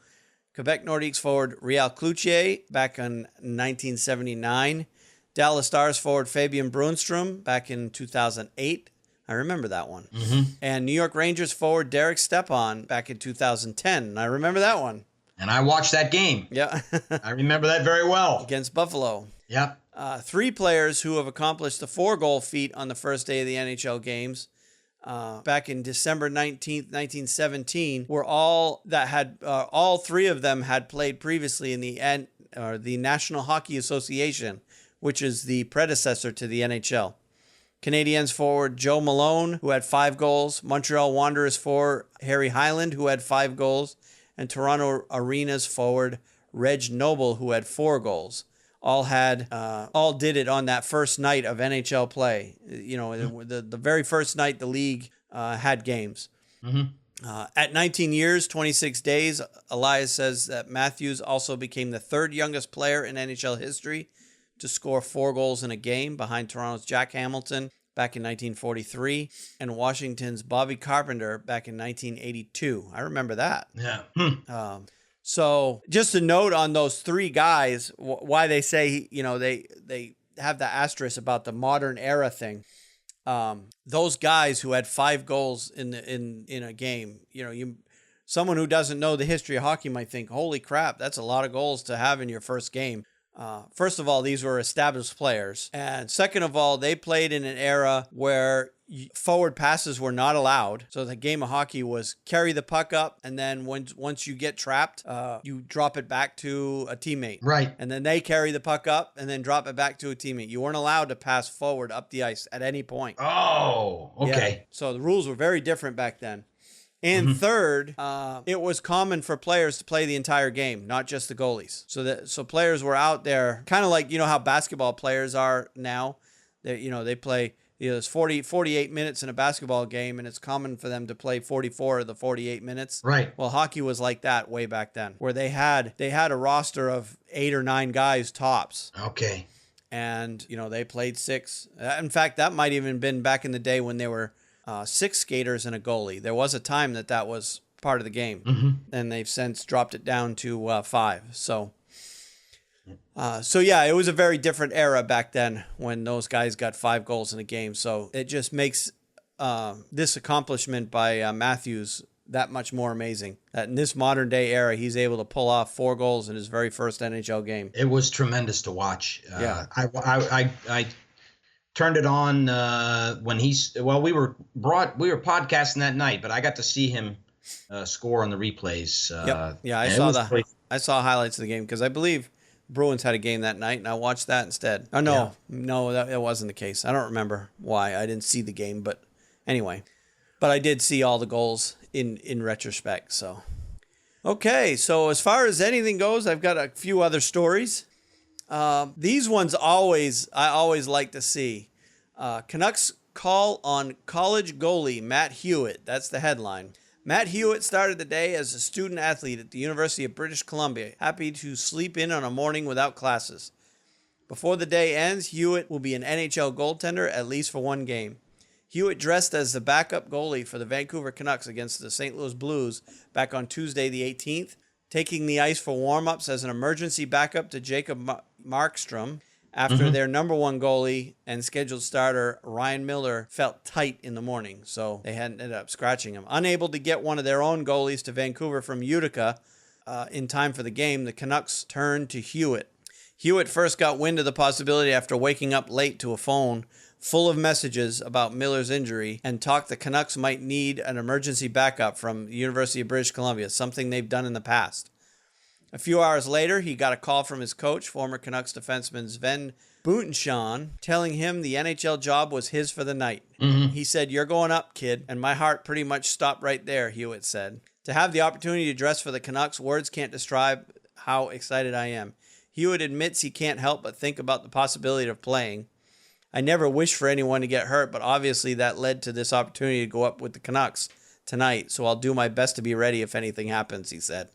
Quebec Nordiques forward Réal Cloutier back in 1979. Dallas Stars forward Fabian Brunstrom back in 2008. I remember that one. Mm-hmm. And New York Rangers forward Derek Stepan back in 2010. I remember that one. And I watched that game. Yeah. I remember that very well. Against Buffalo. Yep. 3 players who have accomplished the 4-goal feat on the first day of the NHL games back in December 19th, 1917, were all 3 of them had played previously in the National Hockey Association, which is the predecessor to the NHL. Canadiens forward Joe Malone, who had 5 goals, Montreal Wanderers forward Harry Hyland, who had 5 goals, and Toronto Arenas forward Reg Noble, who had 4 goals. All did it on that first night of NHL play. The very first night the league had games. Mm-hmm. At 19 years, 26 days, Elias says that Matthews also became the 3rd youngest player in NHL history to score 4 goals in a game, behind Toronto's Jack Hamilton back in 1943 and Washington's Bobby Carpenter back in 1982. I remember that. Yeah. So just a note on those 3 guys, why they say, they have the asterisk about the modern era thing. Those guys who had 5 goals in a game, someone who doesn't know the history of hockey might think, holy crap, that's a lot of goals to have in your first game. First of all, these were established players. And second of all, they played in an era where forward passes were not allowed. So the game of hockey was carry the puck up, and then once you get trapped, you drop it back to a teammate. Right. And then they carry the puck up and then drop it back to a teammate. You weren't allowed to pass forward up the ice at any point. Oh, okay. Yeah. So the rules were very different back then. And third, it was common for players to play the entire game, not just the goalies. So players were out there, kind of like, how basketball players are now. They play, there's 48 minutes in a basketball game, and it's common for them to play 44 of the 48 minutes. Right. Well, hockey was like that way back then, where they had a roster of 8 or 9 guys tops. Okay. And, they played 6. In fact, that might even been back in the day when they were 6 skaters and a goalie. There was a time that was part of the game, and they've since dropped it down to 5. So yeah, it was a very different era back then when those guys got 5 goals in a game. So it just makes this accomplishment by Matthews that much more amazing. That in this modern day era, he's able to pull off 4 goals in his very first NHL game. It was tremendous to watch. Yeah. I turned it on when we were podcasting that night, but I got to see him score on the replays. Yep. Yeah, I saw highlights of the game because I believe Bruins had a game that night, and I watched that instead. Oh no, that wasn't the case. I don't remember why I didn't see the game, but anyway, but I did see all the goals in retrospect. So okay, so as far as anything goes, I've got a few other stories. These ones I always like to see. Canucks call on college goalie Matt Hewitt. That's the headline. Matt Hewitt started the day as a student athlete at the University of British Columbia, happy to sleep in on a morning without classes. Before the day ends, Hewitt will be an NHL goaltender, at least for 1 game. Hewitt dressed as the backup goalie for the Vancouver Canucks against the St. Louis Blues back on Tuesday the 18th, taking the ice for warm-ups as an emergency backup to Jacob Markstrom after their number one goalie and scheduled starter, Ryan Miller, felt tight in the morning. So they had ended up scratching him. Unable to get one of their own goalies to Vancouver from Utica in time for the game, the Canucks turned to Hewitt. Hewitt first got wind of the possibility after waking up late to a phone full of messages about Miller's injury and talked the Canucks might need an emergency backup from the University of British Columbia, something they've done in the past. A few hours later, he got a call from his coach, former Canucks defenseman Sven Buntenshawn, telling him the NHL job was his for the night. He said, "You're going up, kid," and my heart pretty much stopped right there, Hewitt said. To have the opportunity to dress for the Canucks, words can't describe how excited I am. Hewitt admits he can't help but think about the possibility of playing. I never wish for anyone to get hurt, but obviously that led to this opportunity to go up with the Canucks tonight, so I'll do my best to be ready if anything happens, he said.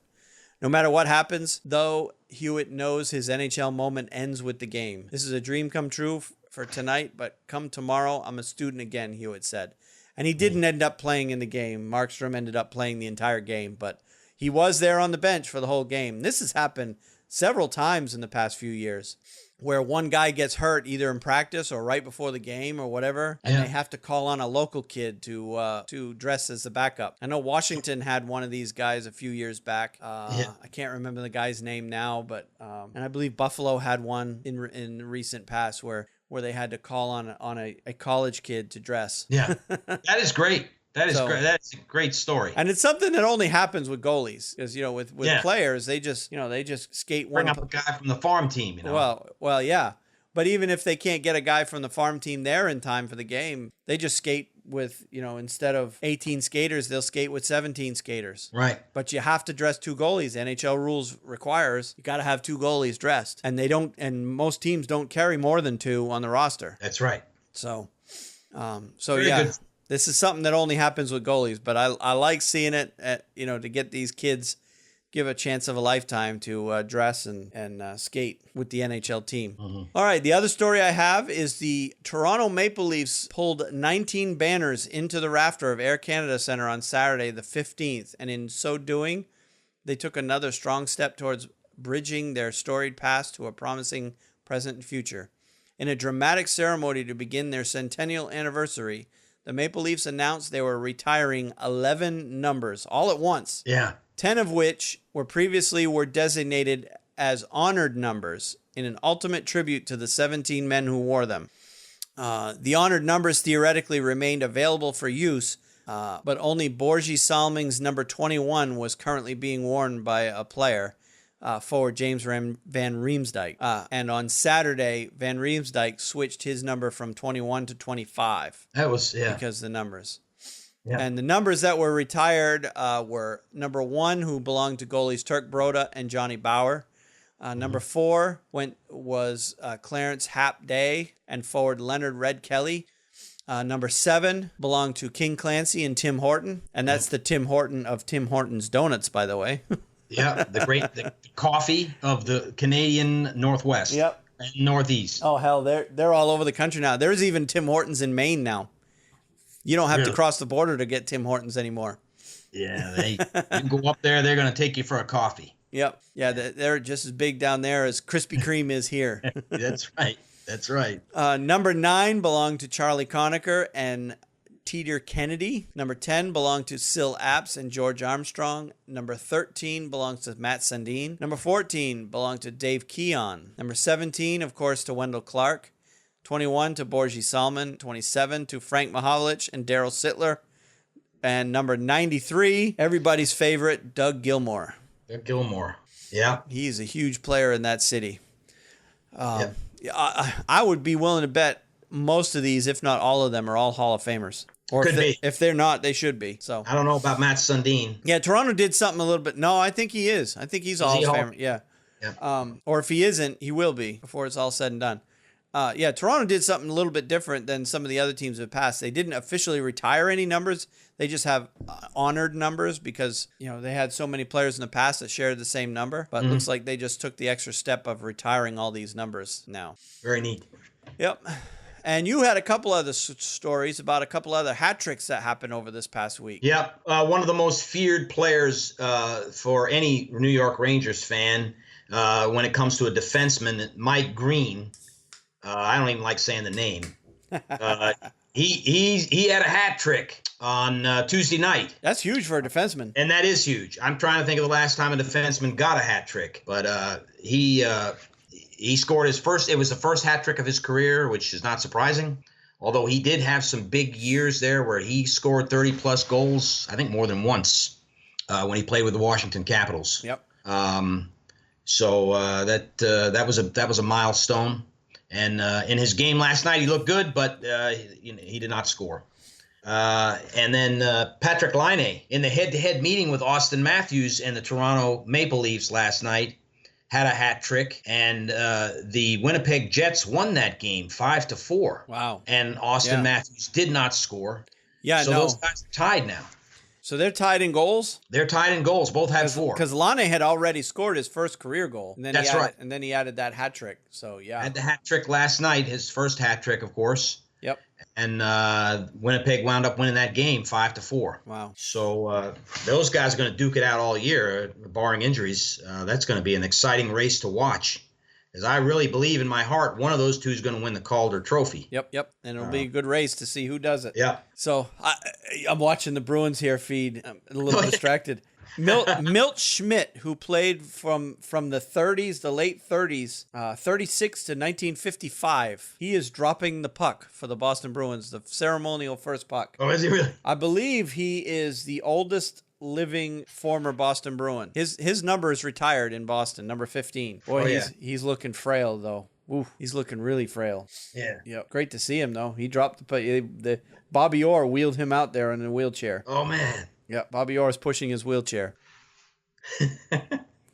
No matter what happens, though, Hewitt knows his NHL moment ends with the game. This is a dream come true for tonight, but come tomorrow, I'm a student again, Hewitt said. And he didn't end up playing in the game. Markstrom ended up playing the entire game, but he was there on the bench for the whole game. This has happened several times in the past few years, where one guy gets hurt either in practice or right before the game or whatever, and they have to call on a local kid to dress as the backup. I know Washington had one of these guys a few years back. I can't remember the guy's name now, but and I believe Buffalo had one in recent past where they had to call on a college kid to dress. Yeah, that is great. That is great. That's a great story. And it's something that only happens with goalies, because with players, they just skate Bring up a guy from the farm team. Well, yeah. But even if they can't get a guy from the farm team there in time for the game, they just skate with, instead of 18 skaters, they'll skate with 17 skaters. Right. But you have to dress two goalies. NHL rules requires you got to have two goalies dressed, and most teams don't carry more than two on the roster. That's right. So Very good. This is something that only happens with goalies, but I like seeing it, to get these kids give a chance of a lifetime to dress and skate with the NHL team. All right, the other story I have is the Toronto Maple Leafs pulled 19 banners into the rafter of Air Canada Centre on Saturday, the 15th, and in so doing, they took another strong step towards bridging their storied past to a promising present and future. In a dramatic ceremony to begin their centennial anniversary, the Maple Leafs announced they were retiring 11 numbers all at once. Yeah. 10 of which were designated as honored numbers in an ultimate tribute to the 17 men who wore them. The honored numbers theoretically remained available for use, but only Borgie Salming's number 21 was currently being worn by a player, forward James Van Riemsdyk. And on Saturday, Van Riemsdyk switched his number from 21 to 25. That was, because of the numbers. Yeah. And the numbers that were retired were number 1, who belonged to goalies Turk Broda and Johnny Bauer. Number 4 was Clarence Hap Day and forward Leonard Red Kelly. Number 7 belonged to King Clancy and Tim Horton. And that's the Tim Horton of Tim Hortons Donuts, by the way. Yeah, the coffee of the Canadian Northwest. Yep. And Northeast. Oh, hell, they're all over the country now. There's even Tim Hortons in Maine now. You don't have to cross the border to get Tim Hortons anymore. Yeah, you can go up there, they're going to take you for a coffee. Yep. Yeah, they're just as big down there as Krispy Kreme is here. That's right. That's right. Number 9 belonged to Charlie Conacher and Teeter Kennedy. Number 10 belonged to Syl Apps and George Armstrong. Number 13 belongs to Matt Sundin. Number 14 belonged to Dave Keon. Number 17, of course, to Wendell Clark. 21 to Borgie Salmon. 27 to Frank Mahovlich and Daryl Sittler. And number 93, everybody's favorite, Doug Gilmour. Doug Gilmour. Yeah. He's a huge player in that city. I would be willing to bet most of these, if not all of them, are all Hall of Famers. Or if they're not, they should be. So I don't know about Matt Sundin. Yeah, Toronto did something a little bit. No, I think he is. I think he's a Hall of Famer. Yeah. Or if he isn't, he will be before it's all said and done. Toronto did something a little bit different than some of the other teams in the past. They didn't officially retire any numbers. They just have honored numbers because, they had so many players in the past that shared the same number. But it looks like they just took the extra step of retiring all these numbers now. Very neat. Yep. And you had a couple other stories about a couple other hat tricks that happened over this past week. Yep. One of the most feared players for any New York Rangers fan when it comes to a defenseman, Mike Green, I don't even like saying the name. He had a hat trick on Tuesday night. That's huge for a defenseman. And that is huge. I'm trying to think of the last time a defenseman got a hat trick. But he scored his first. It was the first hat trick of his career, which is not surprising. Although he did have some big years there where he scored 30-plus goals, I think more than once, when he played with the Washington Capitals. Yep. So that was a milestone. And in his game last night, he looked good, but he did not score. And then Patrick Laine, in the head-to-head meeting with Austin Matthews and the Toronto Maple Leafs last night, had a hat trick, and the Winnipeg Jets won that game 5-4. Wow. And Austin Matthews did not score. Yeah, so those guys are tied now. So they're tied in goals? They're tied in goals. Both had 4. Because Laine had already scored his first career goal. And then That's right. And then he added that hat trick. So, yeah. Had the hat trick last night, his first hat trick, of course. Yep. And Winnipeg wound up winning that game 5-4. Wow. So those guys are going to duke it out all year, barring injuries. That's going to be an exciting race to watch. Because I really believe in my heart one of those two is going to win the Calder Trophy. Yep. And it'll be a good race to see who does it. Yeah. So I'm watching the Bruins here feed. I'm a little distracted. Milt Schmidt, who played from the 30s, the late 30s, 36 to 1955. He is dropping the puck for the Boston Bruins, the ceremonial first puck. Oh, is he really? I believe he is the oldest living former Boston Bruin. His number is retired in Boston, number 15. Boy, he's looking frail, though. Ooh, he's looking really frail. Yeah. Yep. Great to see him, though. He dropped the puck. The Bobby Orr wheeled him out there in a wheelchair. Oh, man. Yeah, Bobby Orr is pushing his wheelchair.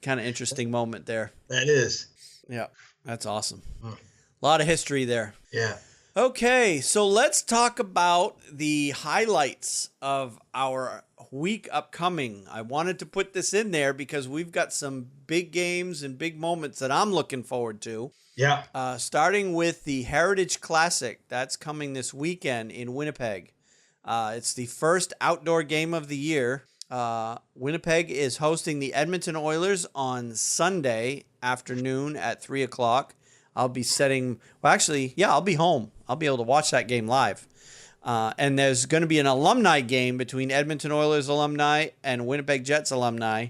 Kind of interesting moment there. That is. Yeah, that's awesome. A lot of history there. Yeah. Okay, so let's talk about the highlights of our week upcoming. I wanted to put this in there because we've got some big games and big moments that I'm looking forward to. Yeah. Starting with the Heritage Classic. That's coming this weekend in Winnipeg. It's the first outdoor game of the year. Winnipeg is hosting the Edmonton Oilers on Sunday afternoon at 3 o'clock. I'll be I'll be home. I'll be able to watch that game live. And there's going to be an alumni game between Edmonton Oilers alumni and Winnipeg Jets alumni.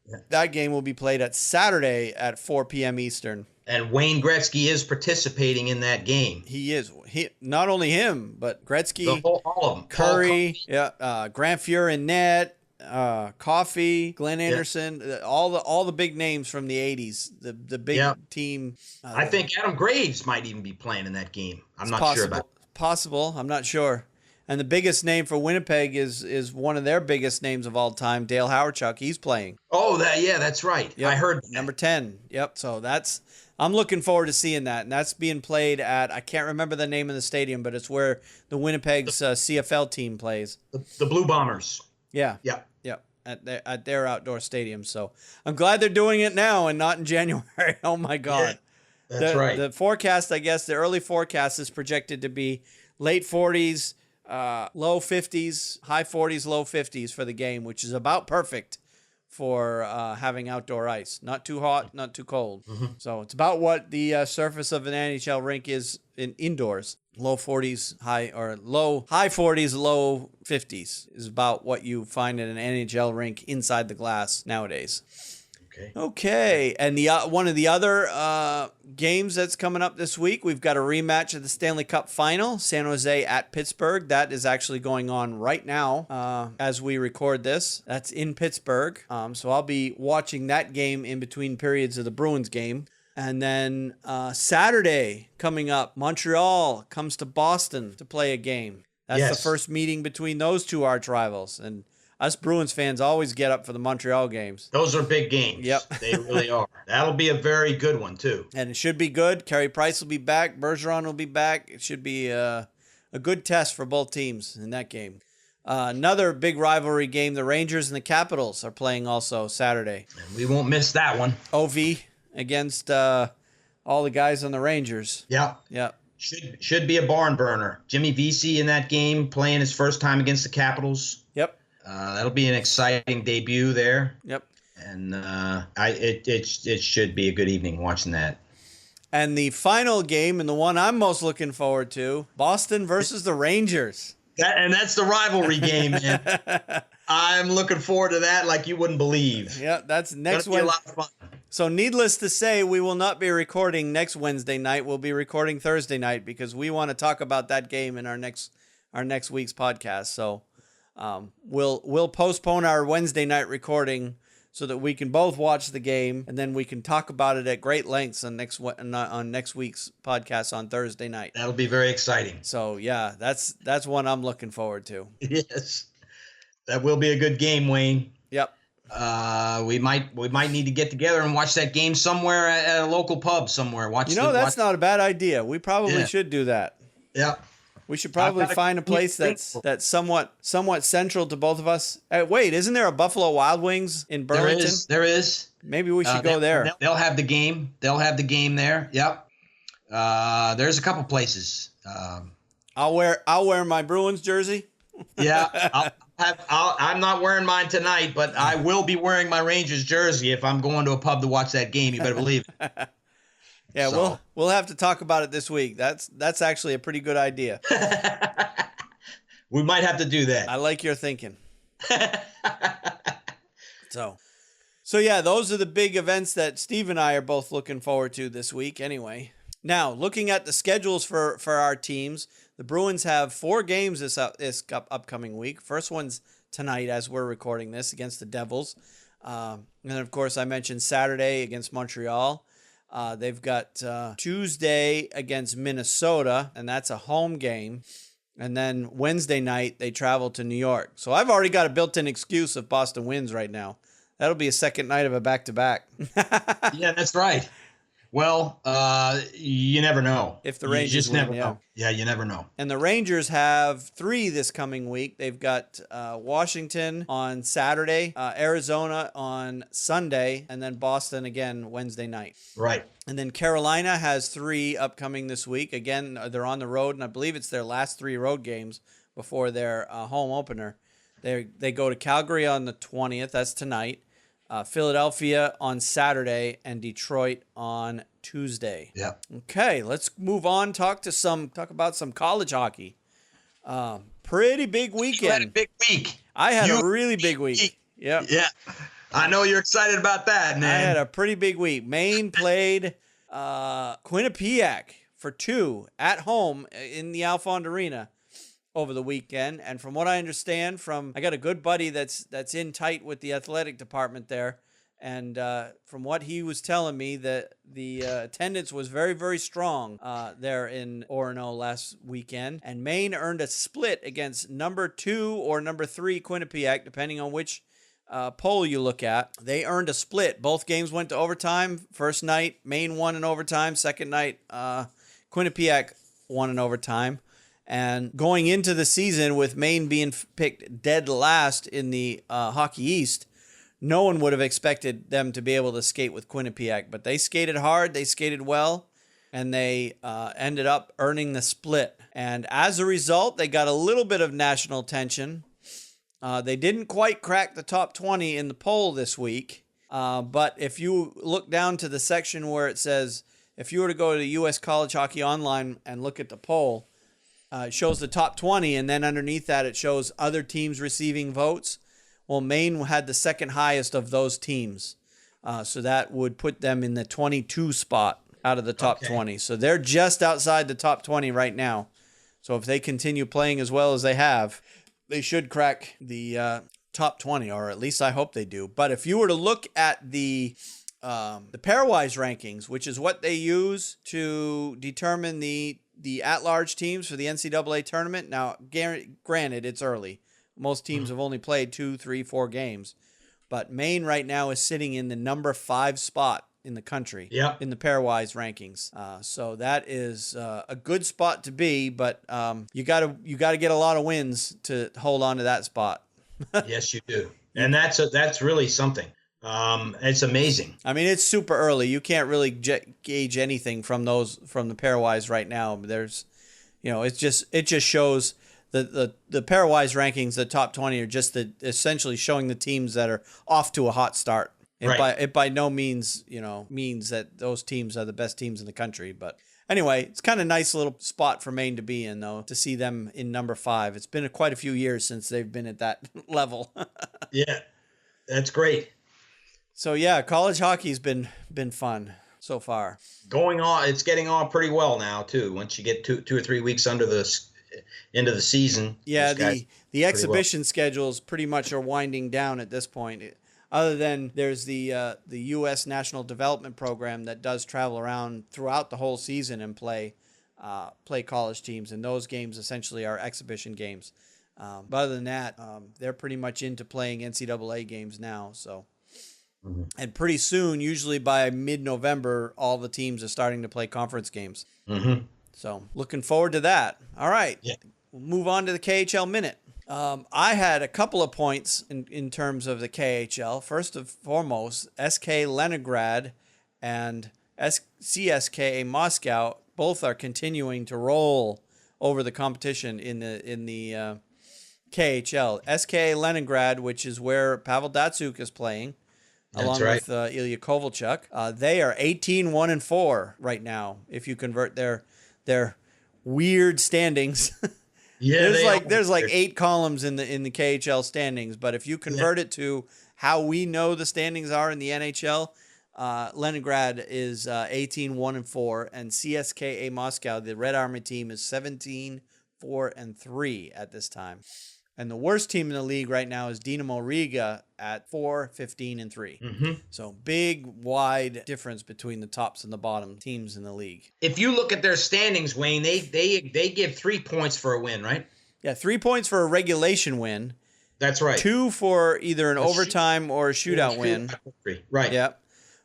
Yeah. That game will be played at Saturday at 4 p.m. Eastern. And Wayne Gretzky is participating in that game. He is. Not only him, but Gretzky, all of them. Curry, Grant Fuhr in net, Coffey, Glenn Anderson, all the big names from the 80s, the big team. I think Adam Graves might even be playing in that game. I'm not sure about that. Possible. I'm not sure. And the biggest name for Winnipeg is one of their biggest names of all time, Dale Hawerchuk. He's playing. Oh, that's right. Yep. I heard that. Number 10. Yep. So I'm looking forward to seeing that. And that's being played at, I can't remember the name of the stadium, but it's where the Winnipeg's CFL team plays. The Blue Bombers. Yeah. Yeah. Yeah. At their outdoor stadium. So I'm glad they're doing it now and not in January. Oh, my God. Yeah, that's right. The forecast, I guess, the early forecast is projected to be late 40s, low 50s, high 40s, low 50s for the game, which is about perfect for having outdoor ice. Not too hot, not too cold. Mm-hmm. So it's about what the surface of an NHL rink is indoors. Low 40s, high 40s, low 50s is about what you find in an NHL rink inside the glass nowadays. Okay, and the one of the other games that's coming up this week, we've got a rematch of the Stanley Cup Final, San Jose at Pittsburgh. That is actually going on right now as we record this. That's in Pittsburgh, so I'll be watching that game in between periods of the Bruins game. And then Saturday coming up, Montreal comes to Boston to play a game. That's the first meeting between those two arch rivals, and us Bruins fans always get up for the Montreal games. Those are big games. Yep. They really are. That'll be a very good one, too. And it should be good. Carey Price will be back. Bergeron will be back. It should be a good test for both teams in that game. Another big rivalry game, the Rangers and the Capitals are playing also Saturday. And we won't miss that one. OV against all the guys on the Rangers. Yeah. Yeah. Should be a barn burner. Jimmy Vesey in that game playing his first time against the Capitals. Yep. That'll be an exciting debut there. Yep. And it should be a good evening watching that. And the final game, and the one I'm most looking forward to, Boston versus the Rangers. That's the rivalry game, man. I'm looking forward to that like you wouldn't believe. Yeah, that's next Wednesday. A Wednesday. lot of fun. So needless to say, we will not be recording next Wednesday night. We'll be recording Thursday night because we want to talk about that game in our next week's podcast. So we'll postpone our Wednesday night recording so that we can both watch the game, and then we can talk about it at great lengths on next week's podcast on Thursday night. That'll be very exciting. So yeah, that's one I'm looking forward to. Yes, that will be a good game, Wayne. Yep. We might need to get together and watch that game somewhere at a local pub somewhere. That's not a bad idea. We probably should do that. Yeah. We should probably find a place that's somewhat central to both of us. Wait, isn't there a Buffalo Wild Wings in Burlington? There is. Maybe we should go there. They'll have the game. They'll have the game there. Yep. There's a couple places. I'll wear my Bruins jersey. Yeah. I'm not wearing mine tonight, but I will be wearing my Rangers jersey if I'm going to a pub to watch that game. You better believe it. Yeah, so. We'll have to talk about it this week. That's actually a pretty good idea. We might have to do that. I like your thinking. So yeah, those are the big events that Steve and I are both looking forward to this week anyway. Now, looking at the schedules for our teams, the Bruins have 4 games this upcoming week. First one's tonight as we're recording this against the Devils. And then, of course, I mentioned Saturday against Montreal. They've got Tuesday against Minnesota, and that's a home game. And then Wednesday night, they travel to New York. So I've already got a built-in excuse if Boston wins right now. That'll be a second night of a back-to-back. Yeah, that's right. Well, you never know. If the Rangers just win, never know. Yeah, you never know. And the Rangers have 3 this coming week. They've got Washington on Saturday, Arizona on Sunday, and then Boston again Wednesday night. Right. And then Carolina has 3 upcoming this week. Again, they're on the road, and I believe it's their last 3 road games before their home opener. They go to Calgary on the 20th. That's tonight. Philadelphia on Saturday, and Detroit on Tuesday. Yeah. Okay, let's move on. Talk about some college hockey. Pretty big weekend. You had a big week. I had a really big week. Yep. Yeah. I know you're excited about that, man. I had a pretty big week. Maine played Quinnipiac for 2 at home in the Alfond Arena over the weekend, and from what I understand, I got a good buddy that's in tight with the athletic department there, and from what he was telling me, that the attendance was very, very strong there in Orono last weekend, and Maine earned a split against number 2 or number 3 Quinnipiac, depending on which poll you look at. They earned a split. Both games went to overtime. First night, Maine won in overtime. Second night, Quinnipiac won in overtime. And going into the season with Maine being picked dead last in the Hockey East, no one would have expected them to be able to skate with Quinnipiac. But they skated hard, they skated well, and they ended up earning the split. And as a result, they got a little bit of national attention. They didn't quite crack the top 20 in the poll this week. But if you look down to the section where it says, if you were to go to U.S. College Hockey Online and look at the poll, it shows the top 20, and then underneath that it shows other teams receiving votes. Well, Maine had the second highest of those teams. So that would put them in the 22 spot out of the top 20. So they're just outside the top 20 right now. So if they continue playing as well as they have, they should crack the top 20, or at least I hope they do. But if you were to look at the pairwise rankings, which is what they use to determine the at-large teams for the NCAA tournament. Now, granted, it's early. Most teams have only played 2, 3, 4 games. But Maine right now is sitting in the number 5 spot in the country in the pairwise rankings. So that is a good spot to be, but you gotta get a lot of wins to hold on to that spot. Yes, you do. And that's really something. It's amazing. I mean, it's super early. You can't really gauge anything from the pairwise right now. There's, it just shows the pairwise rankings. The top 20 are just essentially showing the teams that are off to a hot start. It by no means, means that those teams are the best teams in the country. But anyway, it's kind of nice little spot for Maine to be in, though, to see them in number 5. It's been quite a few years since they've been at that level. Yeah, that's great. So yeah, college hockey's been fun so far. It's getting on pretty well now too. Once you get two or 3 weeks into the season. Yeah, the exhibition schedules pretty much are winding down at this point. Other than there's the U.S. National Development Program that does travel around throughout the whole season and play college teams, and those games essentially are exhibition games. But other than that, they're pretty much into playing NCAA games now. So, and pretty soon, usually by mid-November, all the teams are starting to play conference games. Mm-hmm. So, looking forward to that. All right, yeah. We'll move on to the KHL Minute. I had a couple of points in terms of the KHL. First and foremost, SK Leningrad and CSKA Moscow both are continuing to roll over the competition in the KHL. SK Leningrad, which is where Pavel Datsyuk is playing, along with Ilya Kovalchuk. They are 18-1-4 right now. If you convert their weird standings. Yeah, there's like 8 columns in the KHL standings, but if you convert it to how we know the standings are in the NHL, Leningrad is 18-1-4, and CSKA Moscow, the Red Army team, is 17-4-3 at this time. And the worst team in the league right now is Dynamo Riga at 4-15-3. Mm-hmm. So big, wide difference between the tops and the bottom teams in the league. If you look at their standings, Wayne, they give 3 points for a win, right? Yeah, 3 points for a regulation win. That's right. 2 for either an overtime or a shootout win. Right. Yep.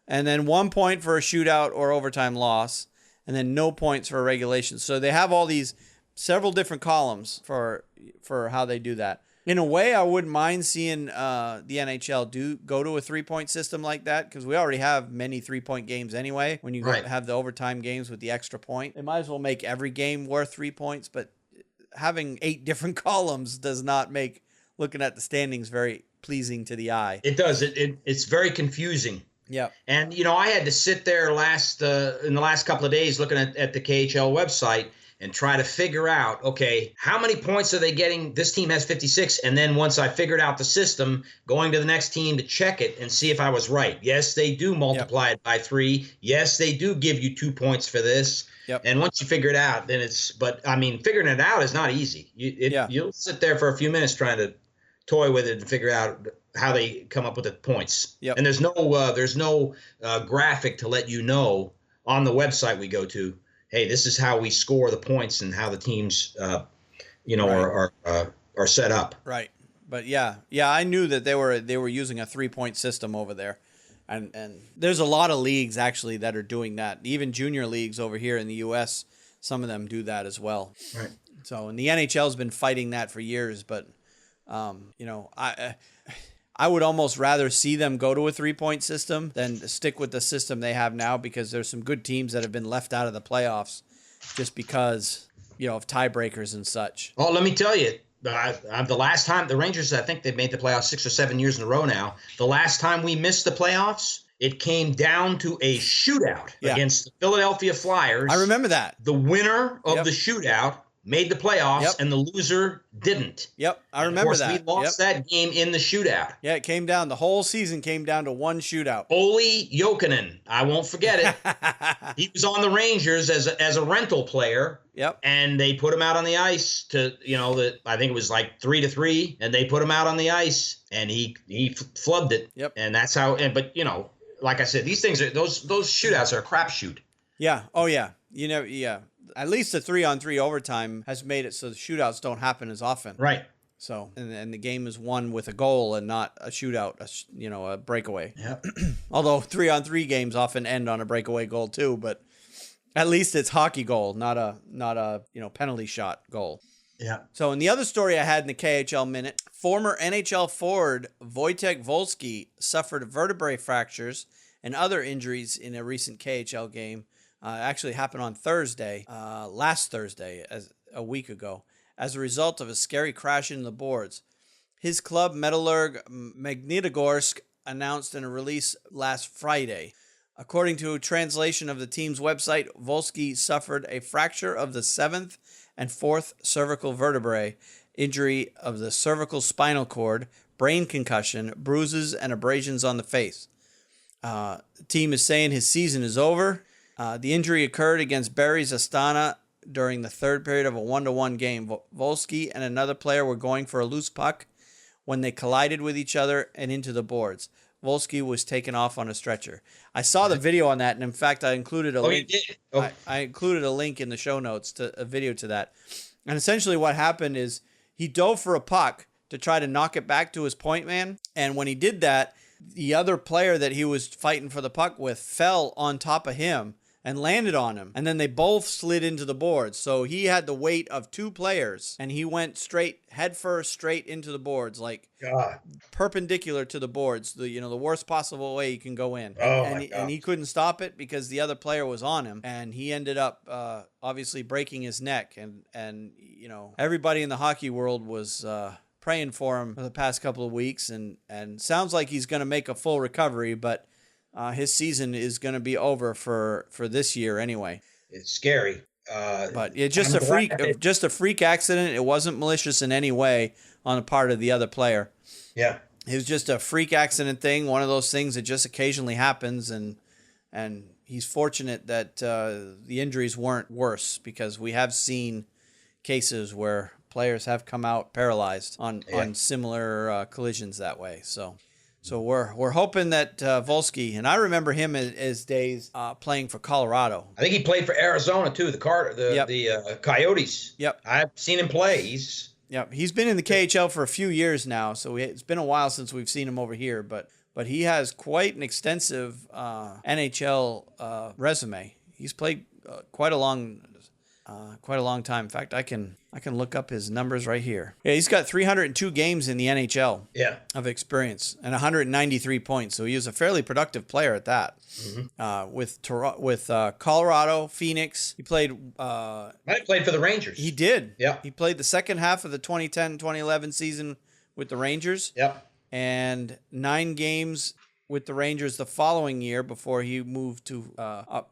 And then 1 point for a shootout or overtime loss, and then no points for a regulation. So they have all these several different columns for how they do that. In a way, I wouldn't mind seeing the NHL go to a 3-point system like that, because we already have many 3-point games anyway. When you have the overtime games with the extra point, they might as well make every game worth 3 points. But having 8 different columns does not make looking at the standings very pleasing to the eye. It does. It's very confusing. Yeah. And I had to sit there in the last couple of days looking at the KHL website and try to figure out, okay, how many points are they getting? This team has 56. And then once I figured out the system, going to the next team to check it and see if I was right. Yes, they do multiply it by 3. Yes, they do give you 2 points for this. Yep. And once you figure it out, then figuring it out is not easy. You'll sit there for a few minutes trying to toy with it and figure out how they come up with the points. Yep. And there's no graphic to let you know on the website we go to, hey, this is how we score the points and how the teams, are set up. Right. But yeah, I knew that they were using a 3-point system over there, and there's a lot of leagues actually that are doing that. Even junior leagues over here in the U.S., some of them do that as well. Right. So, and the NHL's been fighting that for years, but I would almost rather see them go to a 3-point system than stick with the system they have now, because there's some good teams that have been left out of the playoffs just because, of tiebreakers and such. Well, let me tell you, the last time the Rangers, I think they've made the playoffs 6 or 7 years in a row now. The last time we missed the playoffs, it came down to a shootout against the Philadelphia Flyers. I remember that. The winner of the shootout made the playoffs, and the loser didn't. Yep, I remember that. Of course, we lost that game in the shootout. Yeah, it came down. The whole season came down to one shootout. Olli Jokinen, I won't forget it. He was on the Rangers as a rental player. Yep. And they put him out on the ice to, I think it was like 3-3, and they put him out on the ice, and he flubbed it. Yep. And that's how. But like I said, these things are those shootouts are a crapshoot. Yeah. Oh yeah. At least the 3-on-3 overtime has made it so the shootouts don't happen as often. Right. So, and the game is won with a goal and not a shootout, a breakaway. Yeah. Although 3-on-3 games often end on a breakaway goal too, but at least it's hockey goal, not a penalty shot goal. Yeah. So, in the other story I had in the KHL Minute, former NHL forward Wojtek Wolski suffered vertebrae fractures and other injuries in a recent KHL game. Actually happened on Thursday, last Thursday, a week ago, as a result of a scary crash into the boards. His club, Metallurg Magnitogorsk, announced in a release last Friday. According to a translation of the team's website, Wolski suffered a fracture of the 7th and 4th cervical vertebrae, injury of the cervical spinal cord, brain concussion, bruises, and abrasions on the face. The team is saying his season is over. The injury occurred against Barry's Astana during the third period of a 1-1 game. Wolski and another player were going for a loose puck when they collided with each other and into the boards. Wolski was taken off on a stretcher. I saw the video on that, and in fact, I included a link. You did? Oh. I included a link in the show notes to a video to that. And essentially, what happened is he dove for a puck to try to knock it back to his point man, and when he did that, the other player that he was fighting for the puck with fell on top of him and landed on him, and then they both slid into the boards. So he had the weight of two players, and he went headfirst straight into the boards, like perpendicular to the boards, the worst possible way you can go in. And he couldn't stop it because the other player was on him, and he ended up obviously breaking his neck. And everybody in the hockey world was praying for him for the past couple of weeks, and sounds like he's going to make a full recovery, but his season is going to be over for this year anyway. It's scary. But it's just a freak accident. It wasn't malicious in any way on the part of the other player. Yeah. It was just a freak accident thing, one of those things that just occasionally happens, and he's fortunate that the injuries weren't worse, because we have seen cases where players have come out paralyzed on similar collisions that way. So we're hoping that Wolski, and I remember him as days playing for Colorado. I think he played for Arizona too. The Coyotes. Yep, I've seen him play. He's been in the KHL for a few years now, so it's been a while since we've seen him over here. But he has quite an extensive NHL resume. He's played quite a long time. In fact, I can look up his numbers right here. Yeah, he's got 302 games in the NHL of experience and 193 points. So he was a fairly productive player at that. Mm-hmm. With Colorado, Phoenix, he played. Might have played for the Rangers. He did. Yeah. He played the second half of the 2010-2011 season with the Rangers. Yep. And 9 games with the Rangers the following year before he moved to,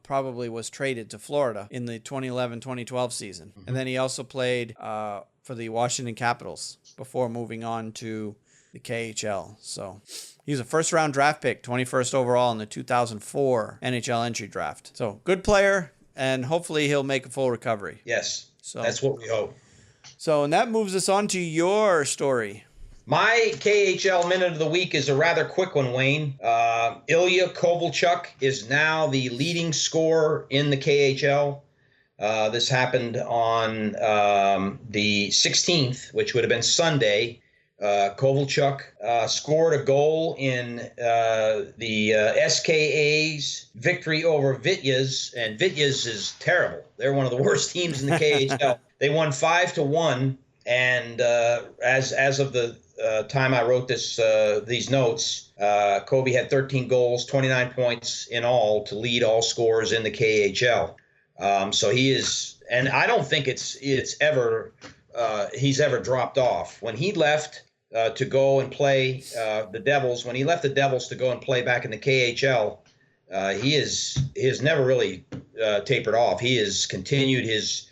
probably was traded to Florida in the 2011-2012 season. Mm-hmm. And then he also played for the Washington Capitals before moving on to the KHL. So he was a first-round draft pick, 21st overall in the 2004 NHL entry draft. So good player, and hopefully he'll make a full recovery. Yes, so that's what we hope. So, and that moves us on to your story. My KHL Minute of the Week is a rather quick one, Wayne. Ilya Kovalchuk is now the leading scorer in the KHL. This happened on the 16th, which would have been Sunday. Kovalchuk scored a goal in the SKA's victory over Vityaz, and Vityaz is terrible. They're one of the worst teams in the KHL. They won 5-1, and as of the time I wrote these notes, Kobe had 13 goals, 29 points in all to lead all scorers in the KHL. So he is, and I don't think he's ever dropped off. When he left to go and play the Devils, when he left the Devils to go and play back in the KHL, he has never really tapered off. He has continued his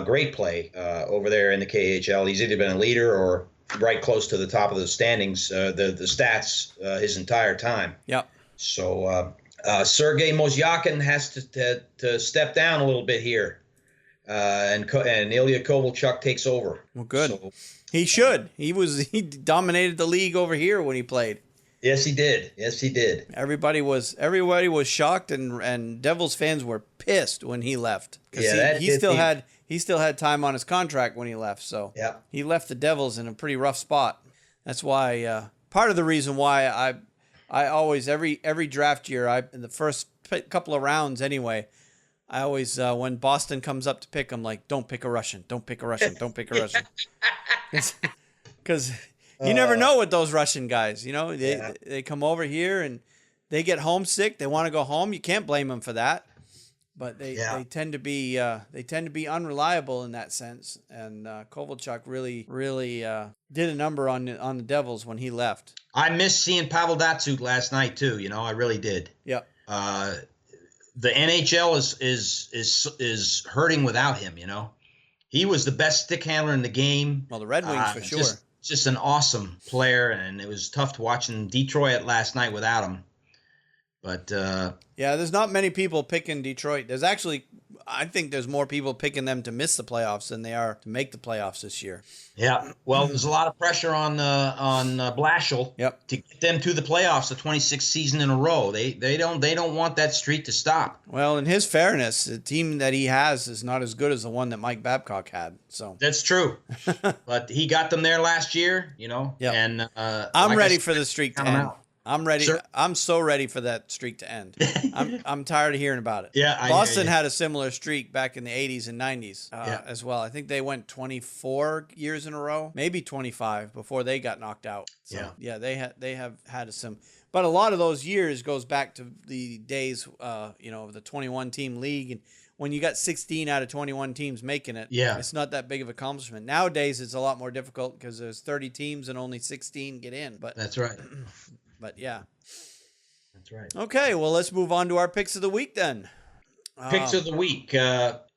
great play over there in the KHL. He's either been a leader or right close to the top of the standings, the stats his entire time. Yep. So Sergei Mozyakin has to step down a little bit here, and Ilya Kovalchuk takes over. Well, good. So, he should. He dominated the league over here when he played. Yes, he did. Everybody was shocked, and Devils fans were pissed when he left. Yeah, he still had time on his contract when he left, so yeah. He left the Devils in a pretty rough spot. That's why part of the reason why I always every draft year in the first couple of rounds anyway, I always when Boston comes up to pick, I'm like, don't pick a Russian, don't pick a Russian, don't pick a Russian, because you never know with those Russian guys. They come over here and they get homesick, they want to go home. You can't blame them for that. but they tend to be unreliable in that sense. And Kovalchuk really did a number on the Devils when he left. I missed seeing Pavel Datsyuk last night too. I really did. Yeah. The NHL is hurting without him. He was the best stick handler in the game. Well, the Red Wings for sure. Just an awesome player, and it was tough to watch in Detroit last night without him. But there's not many people picking Detroit. I think there's more people picking them to miss the playoffs than they are to make the playoffs this year. Yeah, well, there's a lot of pressure on Blashill to get them to the playoffs, the 26th season in a row. They don't want that streak to stop. Well, in his fairness, the team that he has is not as good as the one that Mike Babcock had. So that's true, but he got them there last year. Yep. And I'm ready for the streak to end. I'm ready. Sure. I'm so ready for that streak to end. I'm tired of hearing about it. Yeah, Boston had a similar streak back in the 80s and 90s as well. I think they went 24 years in a row, maybe 25 before they got knocked out. So, they have had some. But a lot of those years goes back to the days, of the 21 team league, and when you got 16 out of 21 teams making it, it's not that big of an accomplishment. Nowadays, it's a lot more difficult because there's 30 teams and only 16 get in. But that's right. But yeah. That's right. Okay, well, let's move on to our picks of the week then. Picks of the week.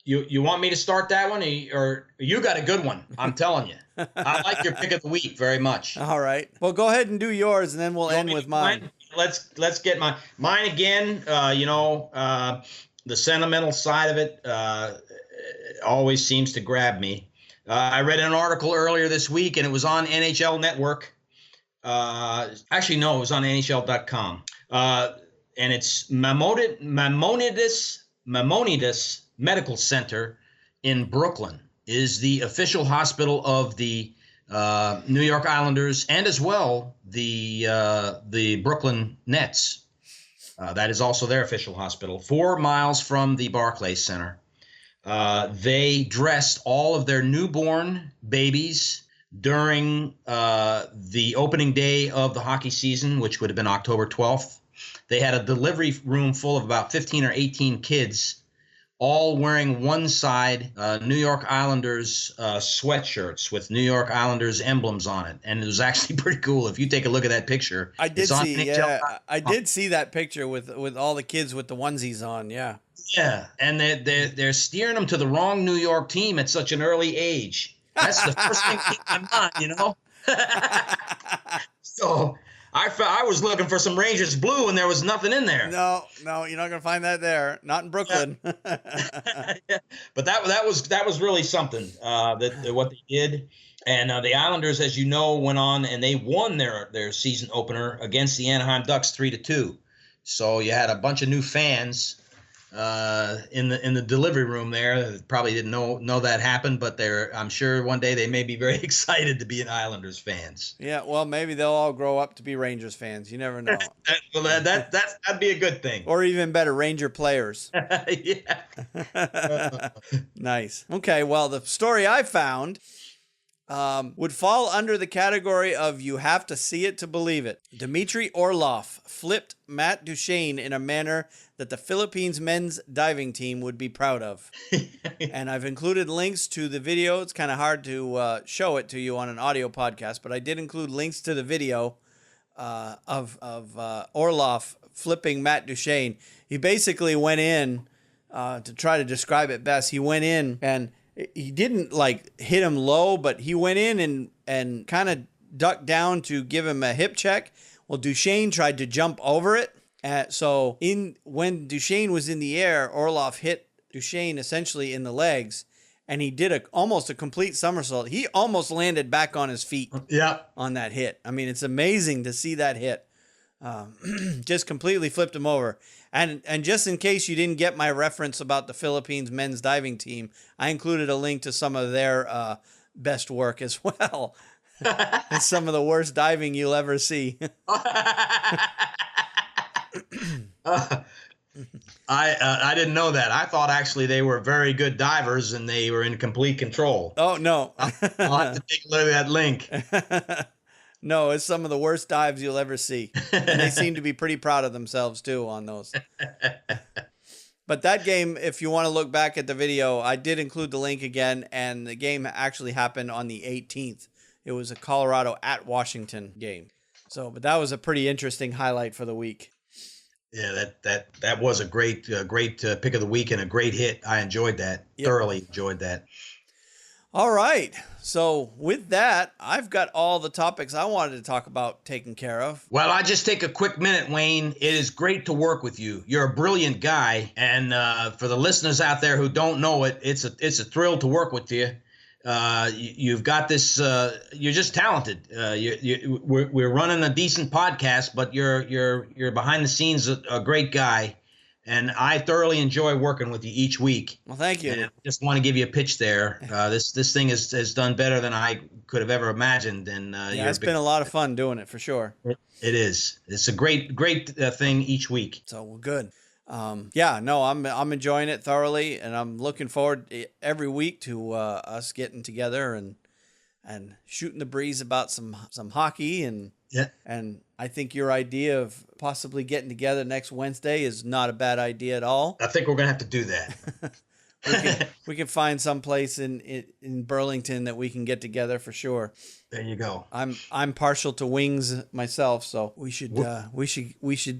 You want me to start that one, or you got a good one? I'm telling you. I like your pick of the week very much. All right. Well, go ahead and do yours, and then we'll end with mine. Let's get mine again. The sentimental side of it always seems to grab me. I read an article earlier this week, and it was on NHL Network. Actually, no, it was on NHL.com. And it's Maimonides Medical Center in Brooklyn is the official hospital of the New York Islanders and as well the Brooklyn Nets. That is also their official hospital, 4 miles from the Barclays Center. They dressed all of their newborn babies during the opening day of the hockey season, which would have been October 12th. They had a delivery room full of about 15 or 18 kids, all wearing one side New York Islanders sweatshirts with New York Islanders emblems on it. And it was actually pretty cool. If you take a look at that picture. I did see that picture with all the kids with the onesies on, yeah. Yeah, and they're steering them to the wrong New York team at such an early age. That's the first thing that came to my mind, So I was looking for some Rangers blue, and there was nothing in there. No, you're not gonna find that there. Not in Brooklyn. Yeah. But that was really something. That what they did, and the Islanders, as you know, went on and they won their season opener against the Anaheim Ducks 3-2. So you had a bunch of new fans in the delivery room there. Probably didn't know that happened, but I'm sure one day they may be very excited to be an Islanders fans. Yeah, well, maybe they'll all grow up to be Rangers fans. You never know. Well, that'd be a good thing. Or even better, Ranger players. Yeah. Nice. Okay, well, the story I found would fall under the category of you have to see it to believe it. Dmitry Orlov flipped Matt Duchene in a manner that the Philippines men's diving team would be proud of. And I've included links to the video. It's kind of hard to show it to you on an audio podcast, but I did include links to the video of Orlov flipping Matt Duchene. He basically went in, to try to describe it best, he went in and he didn't hit him low, but he went in and kind of ducked down to give him a hip check. Well, Duchene tried to jump over it. So when Duchene was in the air, Orlov hit Duchene essentially in the legs, and he did almost a complete somersault. He almost landed back on his feet. On that hit. I mean, it's amazing to see that hit. Just completely flipped him over. And just in case you didn't get my reference about the Philippines men's diving team, I included a link to some of their best work as well. It's some of the worst diving you'll ever see. I didn't know that. I thought actually they were very good divers and they were in complete control. Oh, no. I'll have to take a look at that link. No, it's some of the worst dives you'll ever see. And they seem to be pretty proud of themselves, too, on those. But that game, if you want to look back at the video, I did include the link again, and the game actually happened on the 18th. It was a Colorado at Washington game. So, but that was a pretty interesting highlight for the week. Yeah, that was a great pick of the week and a great hit. I enjoyed that. Yep. Thoroughly enjoyed that. All right. So with that, I've got all the topics I wanted to talk about taken care of. Well, I just take a quick minute, Wayne. It is great to work with you. You're a brilliant guy, and for the listeners out there who don't know it, it's a thrill to work with you. You've got this. You're just talented. We're running a decent podcast, but you're behind the scenes a great guy, and I thoroughly enjoy working with you each week. Well, thank you. And I just want to give you a pitch there. This thing has done better than I could have ever imagined, and it's been a lot of fun doing it for sure. It is. It's a great thing each week. So good. I'm enjoying it thoroughly, and I'm looking forward every week to us getting together and shooting the breeze about some hockey and I think your idea of possibly getting together next Wednesday is not a bad idea at all. I think we're gonna have to do that. we can find some place in Burlington that we can get together for sure. There you go. I'm partial to wings myself, so we should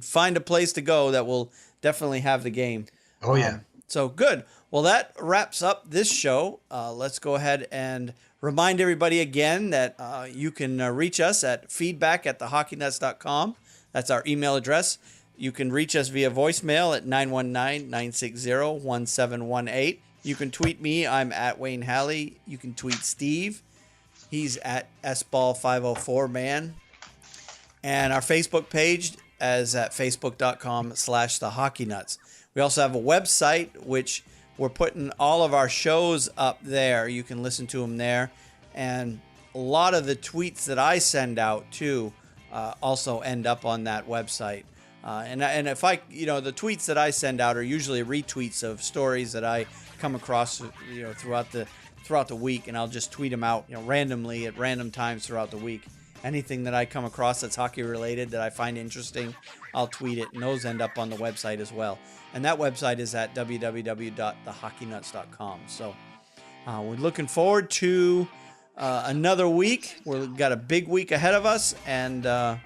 find a place to go that will definitely have the game. Oh yeah. So good. Well, that wraps up this show. Let's go ahead and remind everybody again that you can reach us at feedback@thehockeynuts.com. That's our email address. You can reach us via voicemail at 919-960-1718. You can tweet me. I'm at Wayne Halley. You can tweet Steve. He's at sball504man. And our Facebook page is at facebook.com/thehockeynuts. We also have a website, which we're putting all of our shows up there. You can listen to them there. And a lot of the tweets that I send out, too, also end up on that website. And if the tweets that I send out are usually retweets of stories that I come across, throughout the week, and I'll just tweet them out, randomly at random times throughout the week. Anything that I come across that's hockey related that I find interesting, I'll tweet it, and those end up on the website as well. And that website is at www.thehockeynuts.com. So we're looking forward to another week. We've got a big week ahead of us, and I'm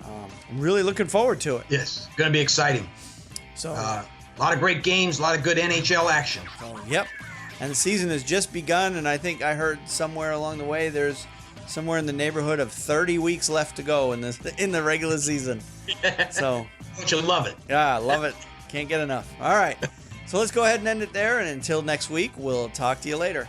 really looking forward to it. Yes, going to be exciting. So a lot of great games, a lot of good NHL action. Yep. And the season has just begun, and I think I heard somewhere along the way there's somewhere in the neighborhood of 30 weeks left to go in the regular season. So don't you love it? Yeah, love it. Can't get enough. All right. So let's go ahead and end it there, and until next week, we'll talk to you later.